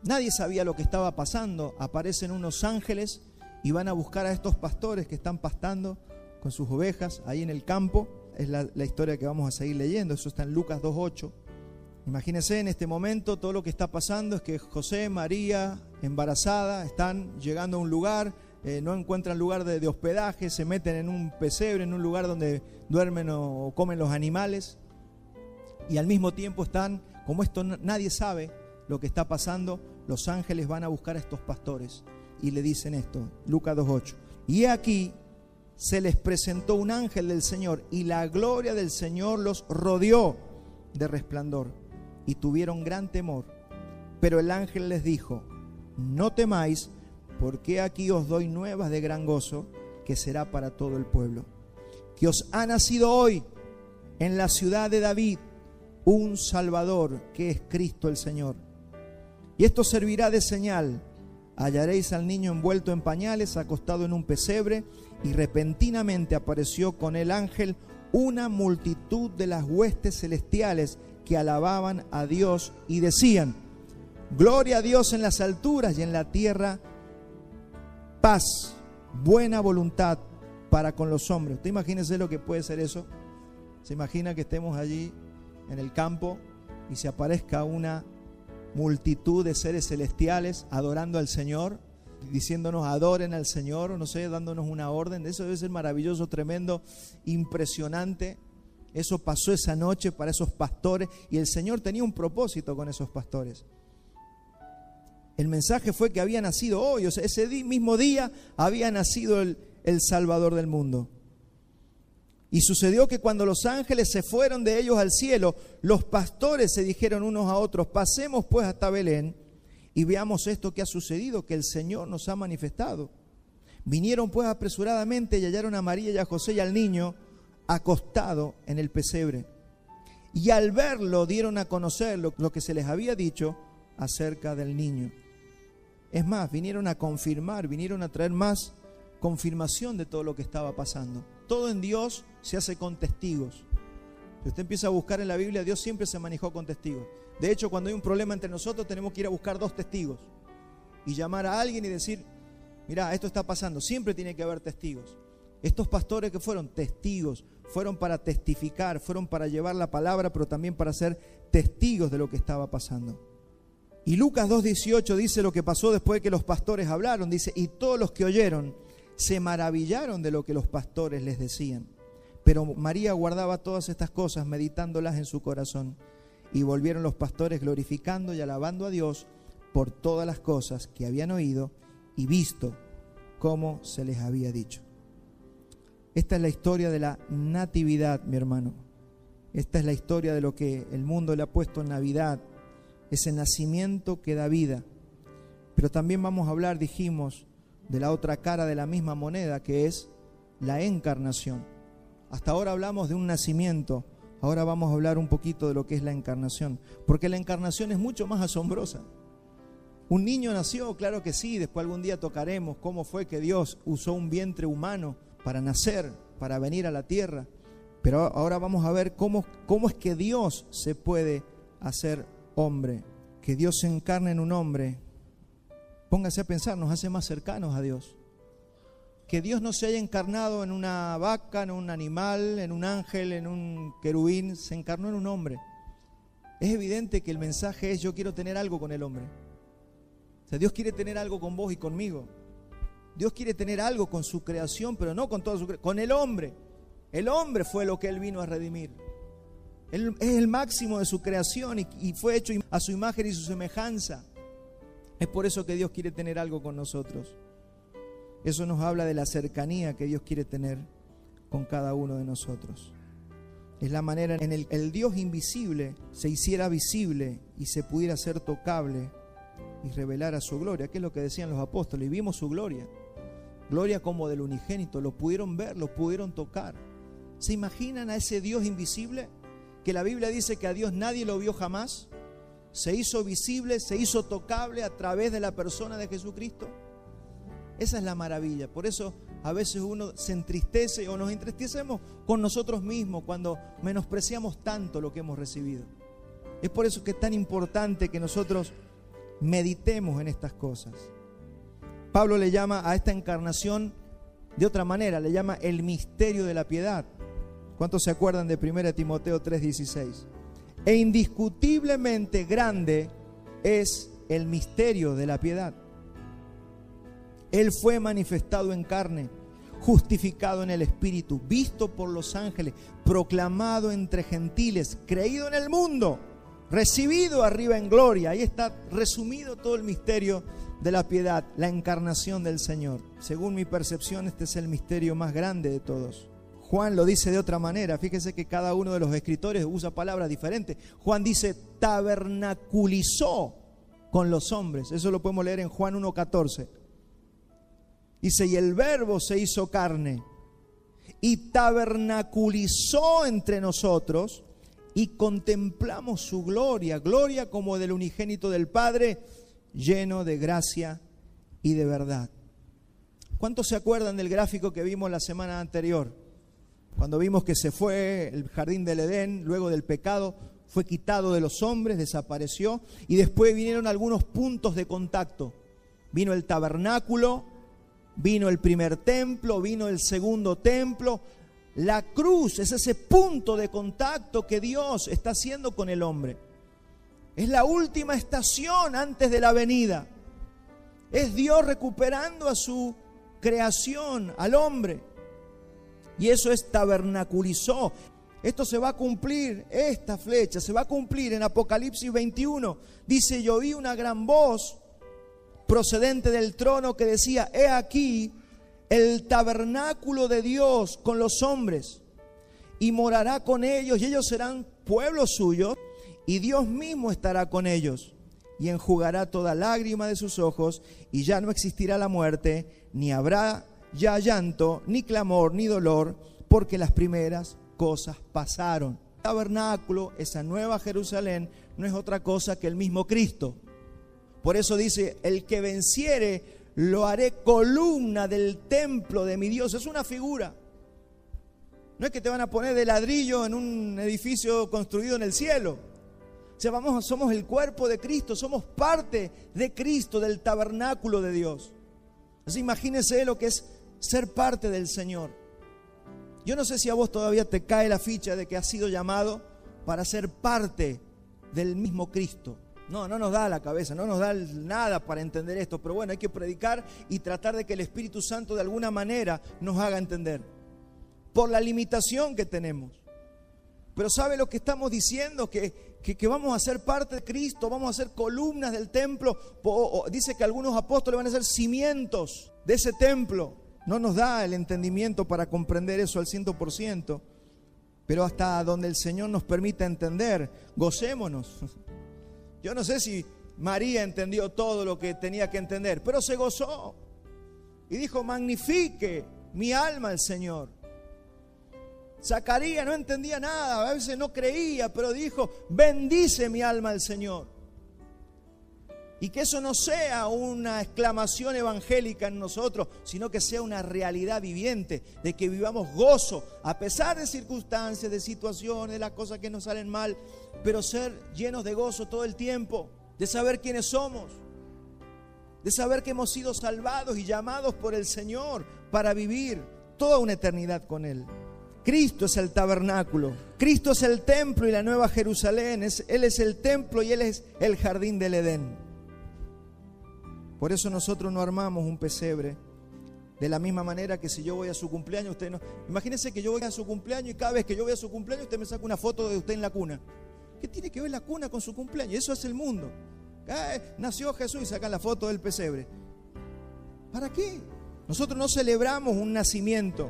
A: nadie sabía lo que estaba pasando. Aparecen unos ángeles y van a buscar a estos pastores que están pastando con sus ovejas ahí en el campo. Es la historia que vamos a seguir leyendo. Eso está en Lucas 2:8. Imagínense en este momento todo lo que está pasando es que José, María, embarazada, están llegando a un lugar, no encuentran lugar de hospedaje, se meten en un pesebre, en un lugar donde duermen o comen los animales, y al mismo tiempo están, como esto nadie sabe lo que está pasando, los ángeles van a buscar a estos pastores y le dicen esto, Lucas 2:8. Y aquí se les presentó un ángel del Señor y la gloria del Señor los rodeó de resplandor y tuvieron gran temor. Pero el ángel les dijo: no temáis, porque aquí os doy nuevas de gran gozo, que será para todo el pueblo, que os ha nacido hoy en la ciudad de David un Salvador, que es Cristo el Señor. Y esto servirá de señal: hallaréis al niño envuelto en pañales, acostado en un pesebre. Y repentinamente apareció con el ángel una multitud de las huestes celestiales que alababan a Dios y decían: gloria a Dios en las alturas, y en la tierra paz, buena voluntad para con los hombres. Usted imagínese lo que puede ser eso. Se imagina que estemos allí en el campo y se aparezca una multitud de seres celestiales adorando al Señor, diciéndonos adoren al Señor, o no sé, dándonos una orden. Eso debe ser maravilloso, tremendo, impresionante. Eso pasó esa noche para esos pastores, y el Señor tenía un propósito con esos pastores. El mensaje fue que había nacido hoy, o sea, ese mismo día había nacido el Salvador del mundo. Y sucedió que cuando los ángeles se fueron de ellos al cielo, los pastores se dijeron unos a otros: pasemos pues hasta Belén y veamos esto que ha sucedido, que el Señor nos ha manifestado. Vinieron pues apresuradamente y hallaron a María y a José y al niño acostado en el pesebre. Y al verlo dieron a conocer lo que se les había dicho acerca del niño. Es más, vinieron a confirmar, vinieron a traer más confirmación de todo lo que estaba pasando. Todo en Dios se hace con testigos. Si usted empieza a buscar en la Biblia, Dios siempre se manejó con testigos. De hecho, cuando hay un problema entre nosotros, tenemos que ir a buscar 2 testigos y llamar a alguien y decir, mira, esto está pasando. Siempre tiene que haber testigos. Estos pastores que fueron testigos, fueron para testificar, fueron para llevar la palabra, pero también para ser testigos de lo que estaba pasando. Y Lucas 2:18 dice lo que pasó después de que los pastores hablaron. Dice, y todos los que oyeron se maravillaron de lo que los pastores les decían. Pero María guardaba todas estas cosas, meditándolas en su corazón. Y volvieron los pastores glorificando y alabando a Dios por todas las cosas que habían oído y visto, como se les había dicho. Esta es la historia de la natividad, mi hermano. Esta es la historia de lo que el mundo le ha puesto en Navidad. Ese nacimiento que da vida. Pero también vamos a hablar, dijimos, de la otra cara de la misma moneda, que es la encarnación. Hasta ahora hablamos de un nacimiento, ahora vamos a hablar un poquito de lo que es la encarnación, porque la encarnación es mucho más asombrosa. Un niño nació, claro que sí, después algún día tocaremos cómo fue que Dios usó un vientre humano para nacer, para venir a la tierra, pero ahora vamos a ver cómo es que Dios se puede hacer hombre, que Dios se encarne en un hombre. Póngase a pensar, nos hace más cercanos a Dios. Que Dios no se haya encarnado en una vaca, en un animal, en un ángel, en un querubín, se encarnó en un hombre. Es evidente que el mensaje es: yo quiero tener algo con el hombre. O sea, Dios quiere tener algo con vos y conmigo. Dios quiere tener algo con su creación, pero no con toda su creación, con el hombre. El hombre fue lo que Él vino a redimir. Él es el máximo de su creación y fue hecho a su imagen y su semejanza. Es por eso que Dios quiere tener algo con nosotros. Eso nos habla de la cercanía que Dios quiere tener con cada uno de nosotros. Es la manera en la que el Dios invisible se hiciera visible y se pudiera ser tocable y revelara su gloria, que es lo que decían los apóstoles. Y vimos su gloria, gloria como del unigénito. Lo pudieron ver, lo pudieron tocar. ¿Se imaginan a ese Dios invisible? Que la Biblia dice que a Dios nadie lo vio jamás. Se hizo visible, se hizo tocable a través de la persona de Jesucristo. Esa es la maravilla. Por eso a veces uno se entristece o nos entristecemos con nosotros mismos cuando menospreciamos tanto lo que hemos recibido. Es por eso que es tan importante que nosotros meditemos en estas cosas. Pablo le llama a esta encarnación de otra manera, le llama el misterio de la piedad. ¿Cuántos se acuerdan de 1 Timoteo 3:16? E indiscutiblemente grande es el misterio de la piedad. Él fue manifestado en carne, justificado en el Espíritu, visto por los ángeles, proclamado entre gentiles, creído en el mundo, recibido arriba en gloria. Ahí está resumido todo el misterio de la piedad, la encarnación del Señor. Según mi percepción, este es el misterio más grande de todos. Juan lo dice de otra manera. Fíjese que cada uno de los escritores usa palabras diferentes. Juan dice, tabernaculizó con los hombres. Eso lo podemos leer en Juan 1:14. Dice, y el verbo se hizo carne y tabernaculizó entre nosotros y contemplamos su gloria, gloria como del unigénito del Padre, lleno de gracia y de verdad. ¿Cuántos se acuerdan del gráfico que vimos la semana anterior? Cuando vimos que se fue el jardín del Edén, luego del pecado, fue quitado de los hombres, desapareció, y después vinieron algunos puntos de contacto. Vino el tabernáculo, vino el primer templo, vino el segundo templo. La cruz es ese punto de contacto que Dios está haciendo con el hombre. Es la última estación antes de la venida. Es Dios recuperando a su creación, al hombre. Y eso es tabernaculizó. Esto se va a cumplir, esta flecha se va a cumplir en Apocalipsis 21. Dice, yo oí una gran voz procedente del trono que decía, he aquí el tabernáculo de Dios con los hombres, y morará con ellos, y ellos serán pueblo suyo, y Dios mismo estará con ellos, y enjugará toda lágrima de sus ojos, y ya no existirá la muerte, ni habrá ya llanto, ni clamor, ni dolor, porque las primeras cosas pasaron. El tabernáculo, esa nueva Jerusalén, no es otra cosa que el mismo Cristo. Por eso dice, el que venciere lo haré columna del templo de mi Dios. Es una figura. No es que te van a poner de ladrillo en un edificio construido en el cielo. O sea, somos el cuerpo de Cristo, somos parte de Cristo, del tabernáculo de Dios. Así imagínense lo que es ser parte del Señor. Yo no sé si a vos todavía te cae la ficha de que has sido llamado para ser parte del mismo Cristo. No nos da la cabeza, no nos da nada para entender esto, pero bueno, hay que predicar y tratar de que el Espíritu Santo de alguna manera nos haga entender, por la limitación que tenemos. Pero ¿sabe lo que estamos diciendo? Que vamos a ser parte de Cristo, vamos a ser columnas del templo. Dice que algunos apóstoles van a ser cimientos de ese templo. No nos da el entendimiento para comprender eso al 100%, pero hasta donde el Señor nos permita entender, gocémonos. Yo no sé si María entendió todo lo que tenía que entender, pero se gozó y dijo: magnifique mi alma al Señor. Zacarías no entendía nada, a veces no creía, pero dijo: bendice mi alma al Señor. Y que eso no sea una exclamación evangélica en nosotros, sino que sea una realidad viviente, de que vivamos gozo, a pesar de circunstancias, de situaciones, de las cosas que nos salen mal, pero ser llenos de gozo todo el tiempo, de saber quiénes somos, de saber que hemos sido salvados y llamados por el Señor para vivir toda una eternidad con Él. Cristo es el tabernáculo, Cristo es el templo y la nueva Jerusalén, Él es el templo y Él es el jardín del Edén. Por eso nosotros no armamos un pesebre de la misma manera que si yo voy a su cumpleaños, usted no. Imagínense que yo voy a su cumpleaños y cada vez que yo voy a su cumpleaños usted me saca una foto de usted en la cuna. ¿Qué tiene que ver la cuna con su cumpleaños? Eso es el mundo. Nació Jesús y sacan la foto del pesebre. ¿Para qué? Nosotros no celebramos un nacimiento.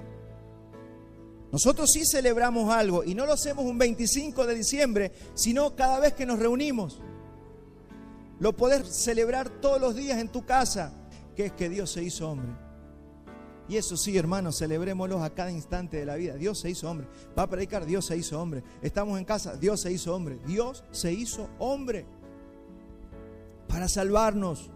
A: Nosotros sí celebramos algo y no lo hacemos un 25 de diciembre, sino cada vez que nos reunimos. Lo podés celebrar todos los días en tu casa, que es que Dios se hizo hombre. Y eso sí, hermanos, celebrémoslo a cada instante de la vida. Dios se hizo hombre. Va a predicar, Dios se hizo hombre. Estamos en casa, Dios se hizo hombre. Dios se hizo hombre para salvarnos.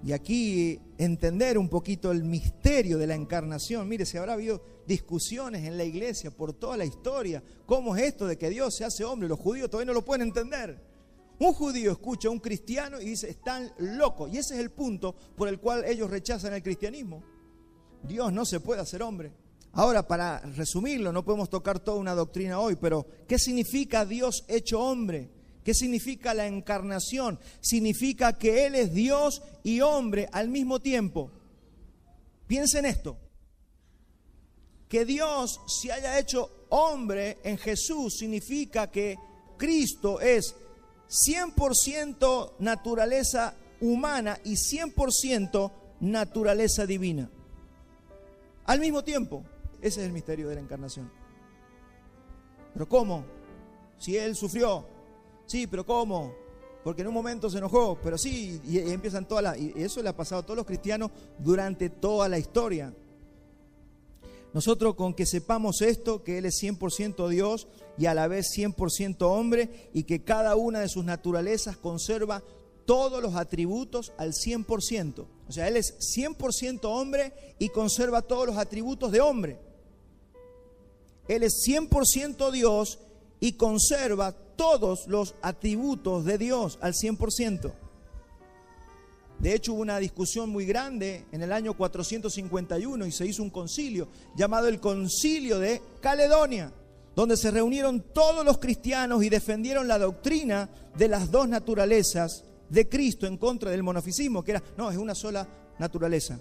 A: Y aquí entender un poquito el misterio de la encarnación. Mire, si habrá habido discusiones en la iglesia por toda la historia. ¿Cómo es esto de que Dios se hace hombre? Los judíos todavía no lo pueden entender. Un judío escucha a un cristiano y dice: están locos. Y ese es el punto por el cual ellos rechazan el cristianismo. Dios no se puede hacer hombre. Ahora, para resumirlo, no podemos tocar toda una doctrina hoy, pero ¿qué significa Dios hecho hombre? ¿Qué significa la encarnación? Significa que Él es Dios y hombre al mismo tiempo. Piensen esto. Que Dios se haya hecho hombre en Jesús significa que Cristo es 100% naturaleza humana y 100% naturaleza divina. Al mismo tiempo, ese es el misterio de la encarnación. ¿Pero cómo? Si Él sufrió. Sí, pero ¿cómo? Porque en un momento se enojó, pero sí, y empiezan y eso le ha pasado a todos los cristianos durante toda la historia. Nosotros con que sepamos esto, que Él es 100% Dios y a la vez 100% hombre, y que cada una de sus naturalezas conserva todos los atributos al 100%. O sea, Él es 100% hombre y conserva todos los atributos de hombre. Él es 100% Dios y conserva todos los atributos de Dios al 100%. De hecho, hubo una discusión muy grande en el año 451 y se hizo un concilio llamado el Concilio de Caledonia, donde se reunieron todos los cristianos y defendieron la doctrina de las dos naturalezas de Cristo en contra del monofisismo, que era, no, es una sola naturaleza.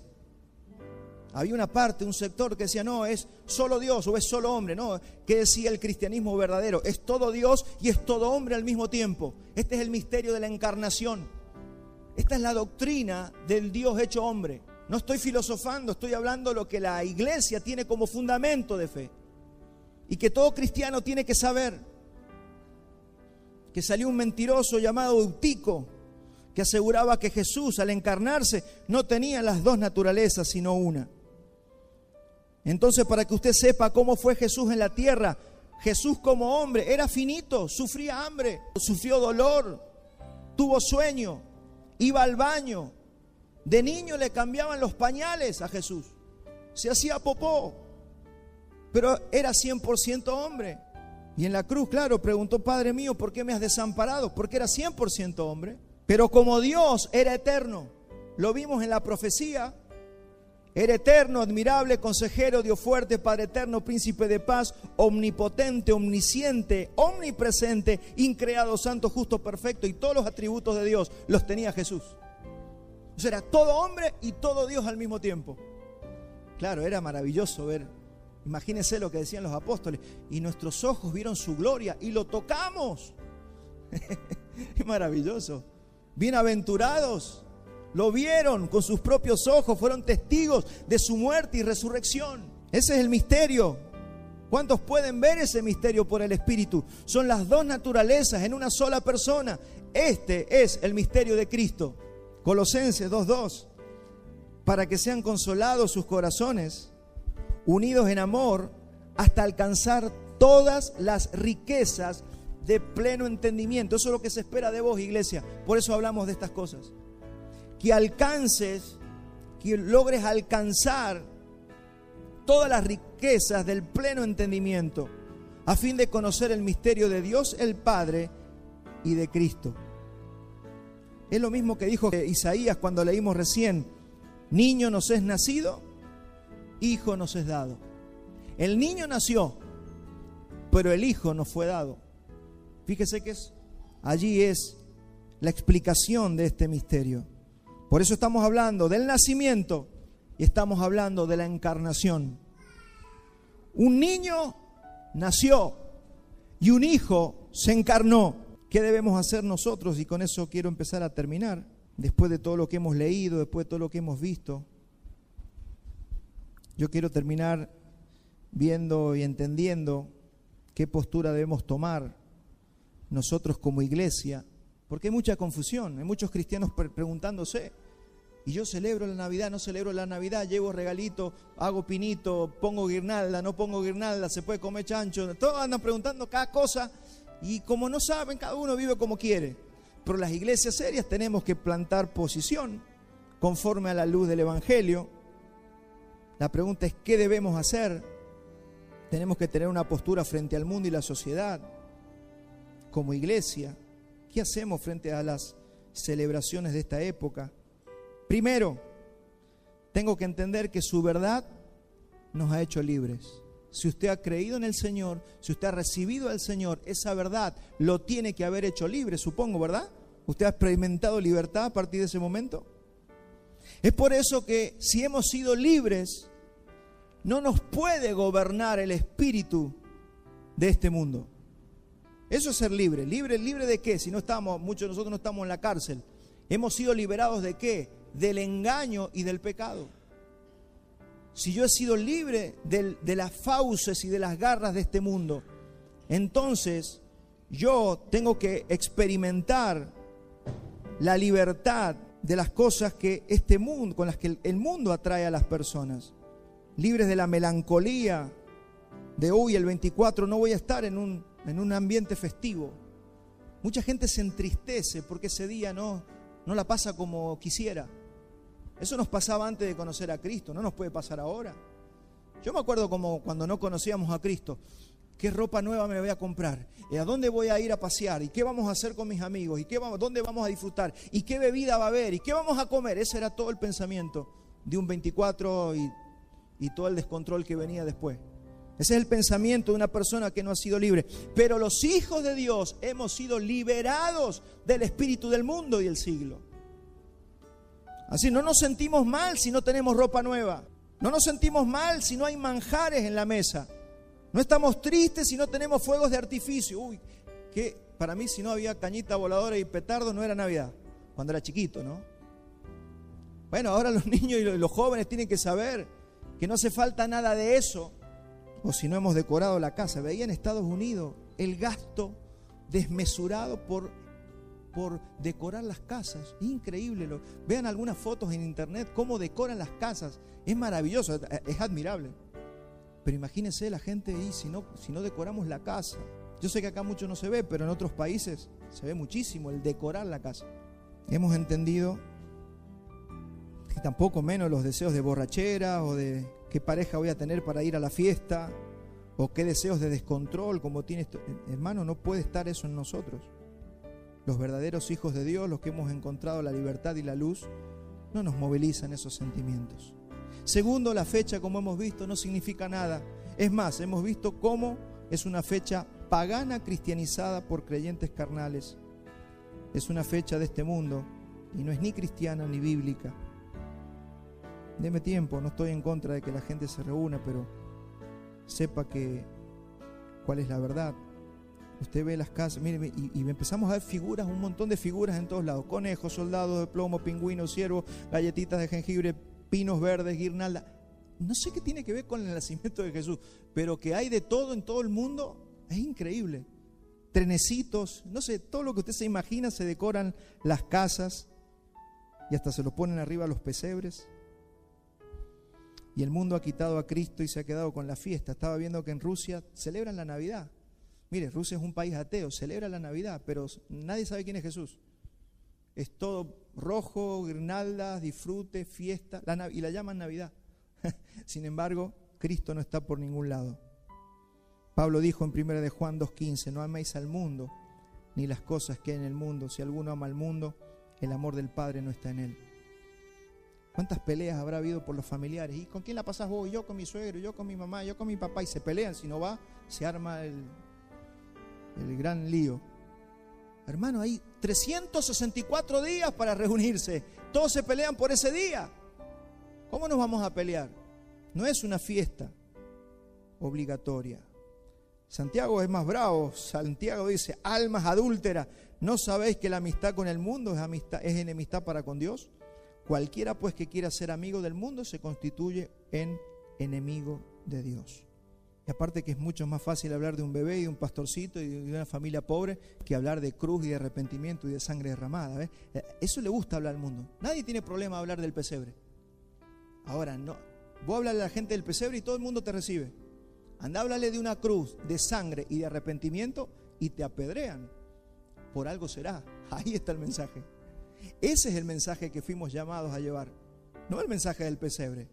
A: Había una parte, un sector que decía, no, es solo Dios o es solo hombre. No, ¿qué decía el cristianismo verdadero? Es todo Dios y es todo hombre al mismo tiempo. Este es el misterio de la encarnación. Esta es la doctrina del Dios hecho hombre. No estoy filosofando, estoy hablando de lo que la iglesia tiene como fundamento de fe. Y que todo cristiano tiene que saber. Que salió un mentiroso llamado Eutico, que aseguraba que Jesús al encarnarse no tenía las dos naturalezas sino una. Entonces, para que usted sepa cómo fue Jesús en la tierra, Jesús como hombre era finito, sufría hambre, sufrió dolor, tuvo sueño, iba al baño, De niño le cambiaban los pañales a Jesús. Se hacía popó. Pero era 100% hombre. Y en la cruz, claro, preguntó: Padre mío, ¿por qué me has desamparado? Porque era 100% hombre. Pero como Dios era eterno, lo vimos en la profecía, era eterno, admirable, consejero, Dios fuerte, Padre eterno, príncipe de paz, omnipotente, omnisciente, omnipresente, increado, santo, justo, perfecto, y todos los atributos de Dios los tenía Jesús. O sea, era todo hombre y todo Dios al mismo tiempo. Claro, era maravilloso ver. Imagínense lo que decían los apóstoles: y nuestros ojos vieron su gloria y lo tocamos. Es maravilloso. Bienaventurados, lo vieron con sus propios ojos, fueron testigos de su muerte y resurrección. Ese es el misterio. ¿Cuántos pueden ver ese misterio por el Espíritu? Son las dos naturalezas en una sola persona. Este es el misterio de Cristo. Colosenses 2:2. Para que sean consolados sus corazones, unidos en amor, hasta alcanzar todas las riquezas de pleno entendimiento. Eso es lo que se espera de vos, iglesia. Por eso hablamos de estas cosas. Que alcances, que logres alcanzar todas las riquezas del pleno entendimiento, a fin de conocer el misterio de Dios el Padre y de Cristo. Es lo mismo que dijo Isaías cuando leímos recién: niño nos es nacido, hijo nos es dado. El niño nació, pero el hijo nos fue dado. Fíjese que allí es la explicación de este misterio. Por eso estamos hablando del nacimiento y estamos hablando de la encarnación. Un niño nació y un hijo se encarnó. ¿Qué debemos hacer nosotros? Y con eso quiero empezar a terminar. Después de todo lo que hemos leído, después de todo lo que hemos visto, yo quiero terminar viendo y entendiendo qué postura debemos tomar nosotros como iglesia, porque hay mucha confusión, hay muchos cristianos preguntándose: ¿y yo celebro la Navidad, no celebro la Navidad? ¿Llevo regalito, hago pinito, pongo guirnalda, no pongo guirnalda, se puede comer chancho? Todos andan preguntando cada cosa, y como no saben, cada uno vive como quiere. Pero las iglesias serias tenemos que plantar posición conforme a la luz del Evangelio. La pregunta es: ¿qué debemos hacer? Tenemos que tener una postura frente al mundo y la sociedad como iglesia. ¿Qué hacemos frente a las celebraciones de esta época? Primero, tengo que entender que su verdad nos ha hecho libres. Si usted ha creído en el Señor, si usted ha recibido al Señor, esa verdad lo tiene que haber hecho libre, supongo, ¿verdad? ¿Usted ha experimentado libertad a partir de ese momento? Es por eso que si hemos sido libres, no nos puede gobernar el espíritu de este mundo. Eso es ser libre. ¿Libre de qué? Si no estamos, muchos de nosotros no estamos en la cárcel. Hemos sido liberados ¿de qué? Del engaño y del pecado. Si yo he sido libre de las fauces y de las garras de este mundo, entonces yo tengo que experimentar la libertad de las cosas que este mundo, con las que el mundo atrae a las personas. Libres de la melancolía de hoy, el 24, no voy a estar en un ambiente festivo. Mucha gente se entristece porque ese día no la pasa como quisiera. Eso nos pasaba antes de conocer a Cristo, no nos puede pasar ahora. Yo me acuerdo como cuando no conocíamos a Cristo: ¿qué ropa nueva me voy a comprar? ¿A dónde voy a ir a pasear? ¿Y qué vamos a hacer con mis amigos? ¿Y dónde vamos a disfrutar? ¿Y qué bebida va a haber? ¿Y qué vamos a comer? Ese era todo el pensamiento de un 24 y todo el descontrol que venía después. Ese es el pensamiento de una persona que no ha sido libre. Pero los hijos de Dios hemos sido liberados del espíritu del mundo y el siglo. Así no nos sentimos mal si no tenemos ropa nueva. No nos sentimos mal si no hay manjares en la mesa. No estamos tristes si no tenemos fuegos de artificio. Uy, que para mí si no había cañita voladora y petardos no era Navidad, cuando era chiquito, ¿no? Bueno, ahora los niños y los jóvenes tienen que saber que no hace falta nada de eso. O si no hemos decorado la casa. Veía en Estados Unidos el gasto desmesurado por decorar las casas. Increíble. Vean algunas fotos en internet cómo decoran las casas. Es maravilloso, es admirable. Pero imagínense la gente ahí si no decoramos la casa. Yo sé que acá mucho no se ve, pero en otros países se ve muchísimo el decorar la casa. Hemos entendido y tampoco menos los deseos de borrachera o de qué pareja voy a tener para ir a la fiesta o qué deseos de descontrol como tiene esto. Hermano, no puede estar eso en nosotros. Los verdaderos hijos de Dios, los que hemos encontrado la libertad y la luz, no nos movilizan esos sentimientos. Segundo, la fecha, como hemos visto, no significa nada. Es más, hemos visto cómo es una fecha pagana cristianizada por creyentes carnales. Es una fecha de este mundo y no es ni cristiana ni bíblica. Deme tiempo, no estoy en contra de que la gente se reúna, pero sepa cuál es la verdad. Usted ve las casas, mire, y empezamos a ver figuras, un montón de figuras en todos lados. Conejos, soldados de plomo, pingüinos, ciervos, galletitas de jengibre, pinos verdes, guirnaldas. No sé qué tiene que ver con el nacimiento de Jesús, pero que hay de todo en todo el mundo es increíble. Trenecitos, no sé, todo lo que usted se imagina, se decoran las casas y hasta se lo ponen arriba a los pesebres. Y el mundo ha quitado a Cristo y se ha quedado con la fiesta. Estaba viendo que en Rusia celebran la Navidad. Mire, Rusia es un país ateo, celebra la Navidad, pero nadie sabe quién es Jesús. Es todo rojo, guirnaldas, disfrute, fiesta, y la llaman Navidad. Sin embargo, Cristo no está por ningún lado. Pablo dijo en 1 de Juan 2:15, no améis al mundo, ni las cosas que hay en el mundo. Si alguno ama al mundo, el amor del Padre no está en él. ¿Cuántas peleas habrá habido por los familiares? ¿Y con quién la pasás vos? Yo con mi suegro, yo con mi mamá, yo con mi papá. Y se pelean, si no va, se arma el gran lío. Hermano, hay 364 días para reunirse. Todos se pelean por ese día. ¿Cómo nos vamos a pelear? No es una fiesta obligatoria. Santiago es más bravo. Santiago dice, almas adúlteras, ¿no sabéis que la amistad con el mundo es enemistad para con Dios? Cualquiera pues que quiera ser amigo del mundo se constituye en enemigo de Dios. Y aparte que es mucho más fácil hablar de un bebé y de un pastorcito y de una familia pobre que hablar de cruz y de arrepentimiento y de sangre derramada. ¿Ves? Eso le gusta hablar al mundo. Nadie tiene problema de hablar del pesebre. Ahora, no, vos hablas a la gente del pesebre y todo el mundo te recibe. Anda, háblale de una cruz, de sangre y de arrepentimiento y te apedrean. Por algo será. Ahí está el mensaje. Ese es el mensaje que fuimos llamados a llevar. No el mensaje del pesebre.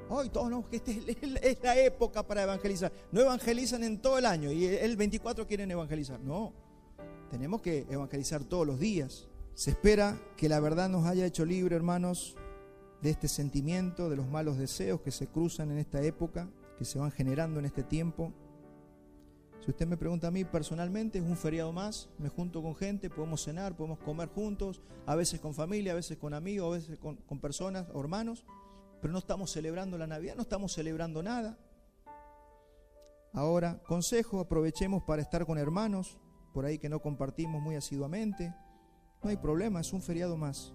A: Hoy todos no, que es la época para evangelizar. No evangelizan en todo el año y el 24 quieren evangelizar. No, tenemos que evangelizar todos los días. Se espera que la verdad nos haya hecho libre, hermanos, de este sentimiento, de los malos deseos que se cruzan en esta época, que se van generando en este tiempo. Si usted me pregunta a mí personalmente, es un feriado más, me junto con gente, podemos cenar, podemos comer juntos, a veces con familia, a veces con amigos, a veces con personas o hermanos, pero no estamos celebrando la Navidad, no estamos celebrando nada. Ahora, consejo, aprovechemos para estar con hermanos, por ahí que no compartimos muy asiduamente, no hay problema, es un feriado más.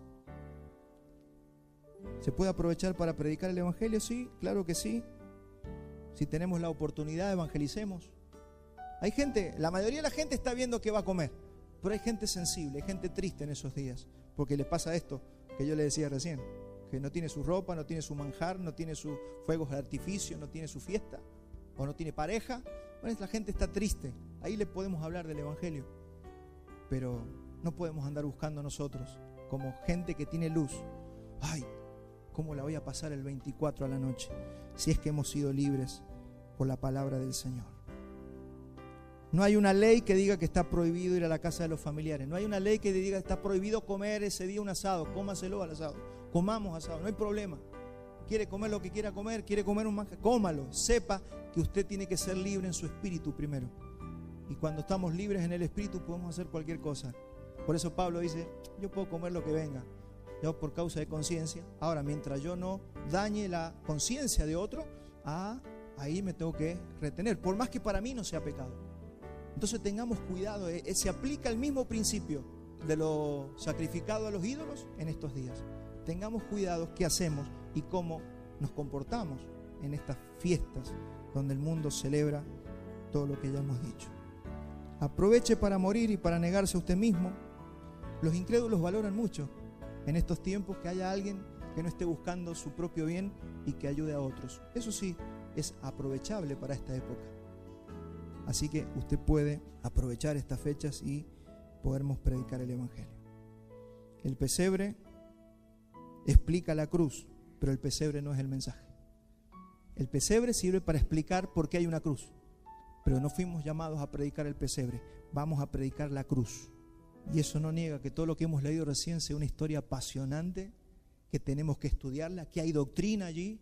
A: ¿Se puede aprovechar para predicar el Evangelio? Sí, claro que sí. Si tenemos la oportunidad, evangelicemos. Hay gente, la mayoría de la gente está viendo qué va a comer, pero hay gente sensible, hay gente triste en esos días, porque le pasa esto que yo le decía recién, que no tiene su ropa, no tiene su manjar, no tiene sus fuegos de artificio, no tiene su fiesta, o no tiene pareja. Bueno, la gente está triste, ahí le podemos hablar del Evangelio, pero no podemos andar buscando nosotros, como gente que tiene luz. Ay, ¿cómo la voy a pasar el 24 a la noche? Si es que hemos sido libres por la palabra del Señor. No hay una ley que diga que está prohibido ir a la casa de los familiares. No hay una ley que diga que está prohibido comer ese día un asado. Cómaselo al asado. Comamos asado, no hay problema. Quiere comer lo que quiera comer, quiere comer un manjar, cómalo. Sepa que usted tiene que ser libre en su espíritu primero. Y cuando estamos libres en el espíritu podemos hacer cualquier cosa. Por eso Pablo dice, yo puedo comer lo que venga, yo por causa de conciencia. Ahora, mientras yo no dañe la conciencia de otro, ahí me tengo que retener, por más que para mí no sea pecado. Entonces tengamos cuidado, se aplica el mismo principio de lo sacrificado a los ídolos en estos días. Tengamos cuidado qué hacemos y cómo nos comportamos en estas fiestas donde el mundo celebra todo lo que ya hemos dicho. Aproveche para morir y para negarse a usted mismo. Los incrédulos valoran mucho en estos tiempos que haya alguien que no esté buscando su propio bien y que ayude a otros. Eso sí, es aprovechable para esta época. Así que usted puede aprovechar estas fechas y podemos predicar el Evangelio. El pesebre explica la cruz, pero el pesebre no es el mensaje. El pesebre sirve para explicar por qué hay una cruz, pero no fuimos llamados a predicar el pesebre, vamos a predicar la cruz. Y eso no niega que todo lo que hemos leído recién sea una historia apasionante, que tenemos que estudiarla, que hay doctrina allí.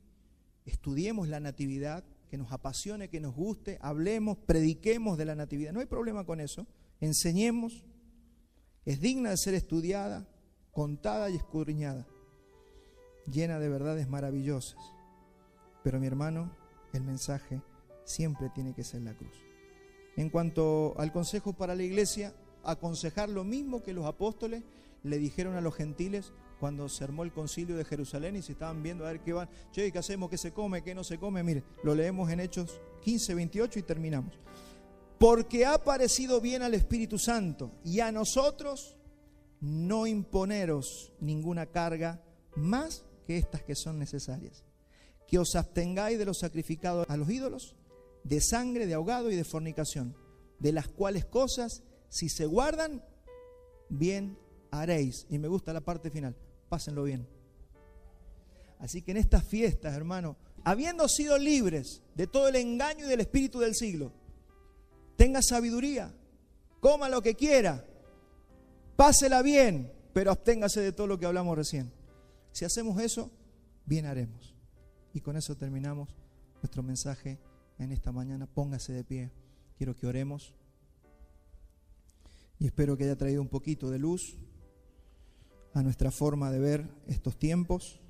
A: Estudiemos la natividad, que nos apasione, que nos guste, hablemos, prediquemos de la natividad. No hay problema con eso. Enseñemos. Es digna de ser estudiada, contada y escudriñada, llena de verdades maravillosas. Pero mi hermano, el mensaje siempre tiene que ser la cruz. En cuanto al consejo para la iglesia, aconsejar lo mismo que los apóstoles le dijeron a los gentiles cuando se armó el concilio de Jerusalén y se estaban viendo a ver qué van. Che, ¿qué hacemos? ¿Qué se come? ¿Qué no se come? Mire, lo leemos en Hechos 15, 28 y terminamos. Porque ha parecido bien al Espíritu Santo y a nosotros no imponeros ninguna carga más que estas que son necesarias. Que os abstengáis de los sacrificados a los ídolos, de sangre, de ahogado y de fornicación, de las cuales cosas, si se guardan, bien haréis. Y me gusta la parte final, pásenlo bien. Así que en estas fiestas, hermano, habiendo sido libres de todo el engaño y del espíritu del siglo, tenga sabiduría, coma lo que quiera, pásela bien, pero absténgase de todo lo que hablamos recién. Si hacemos eso, bien haremos. Y con eso terminamos nuestro mensaje en esta mañana. Póngase de pie, quiero que oremos. Y espero que haya traído un poquito de luz a nuestra forma de ver estos tiempos.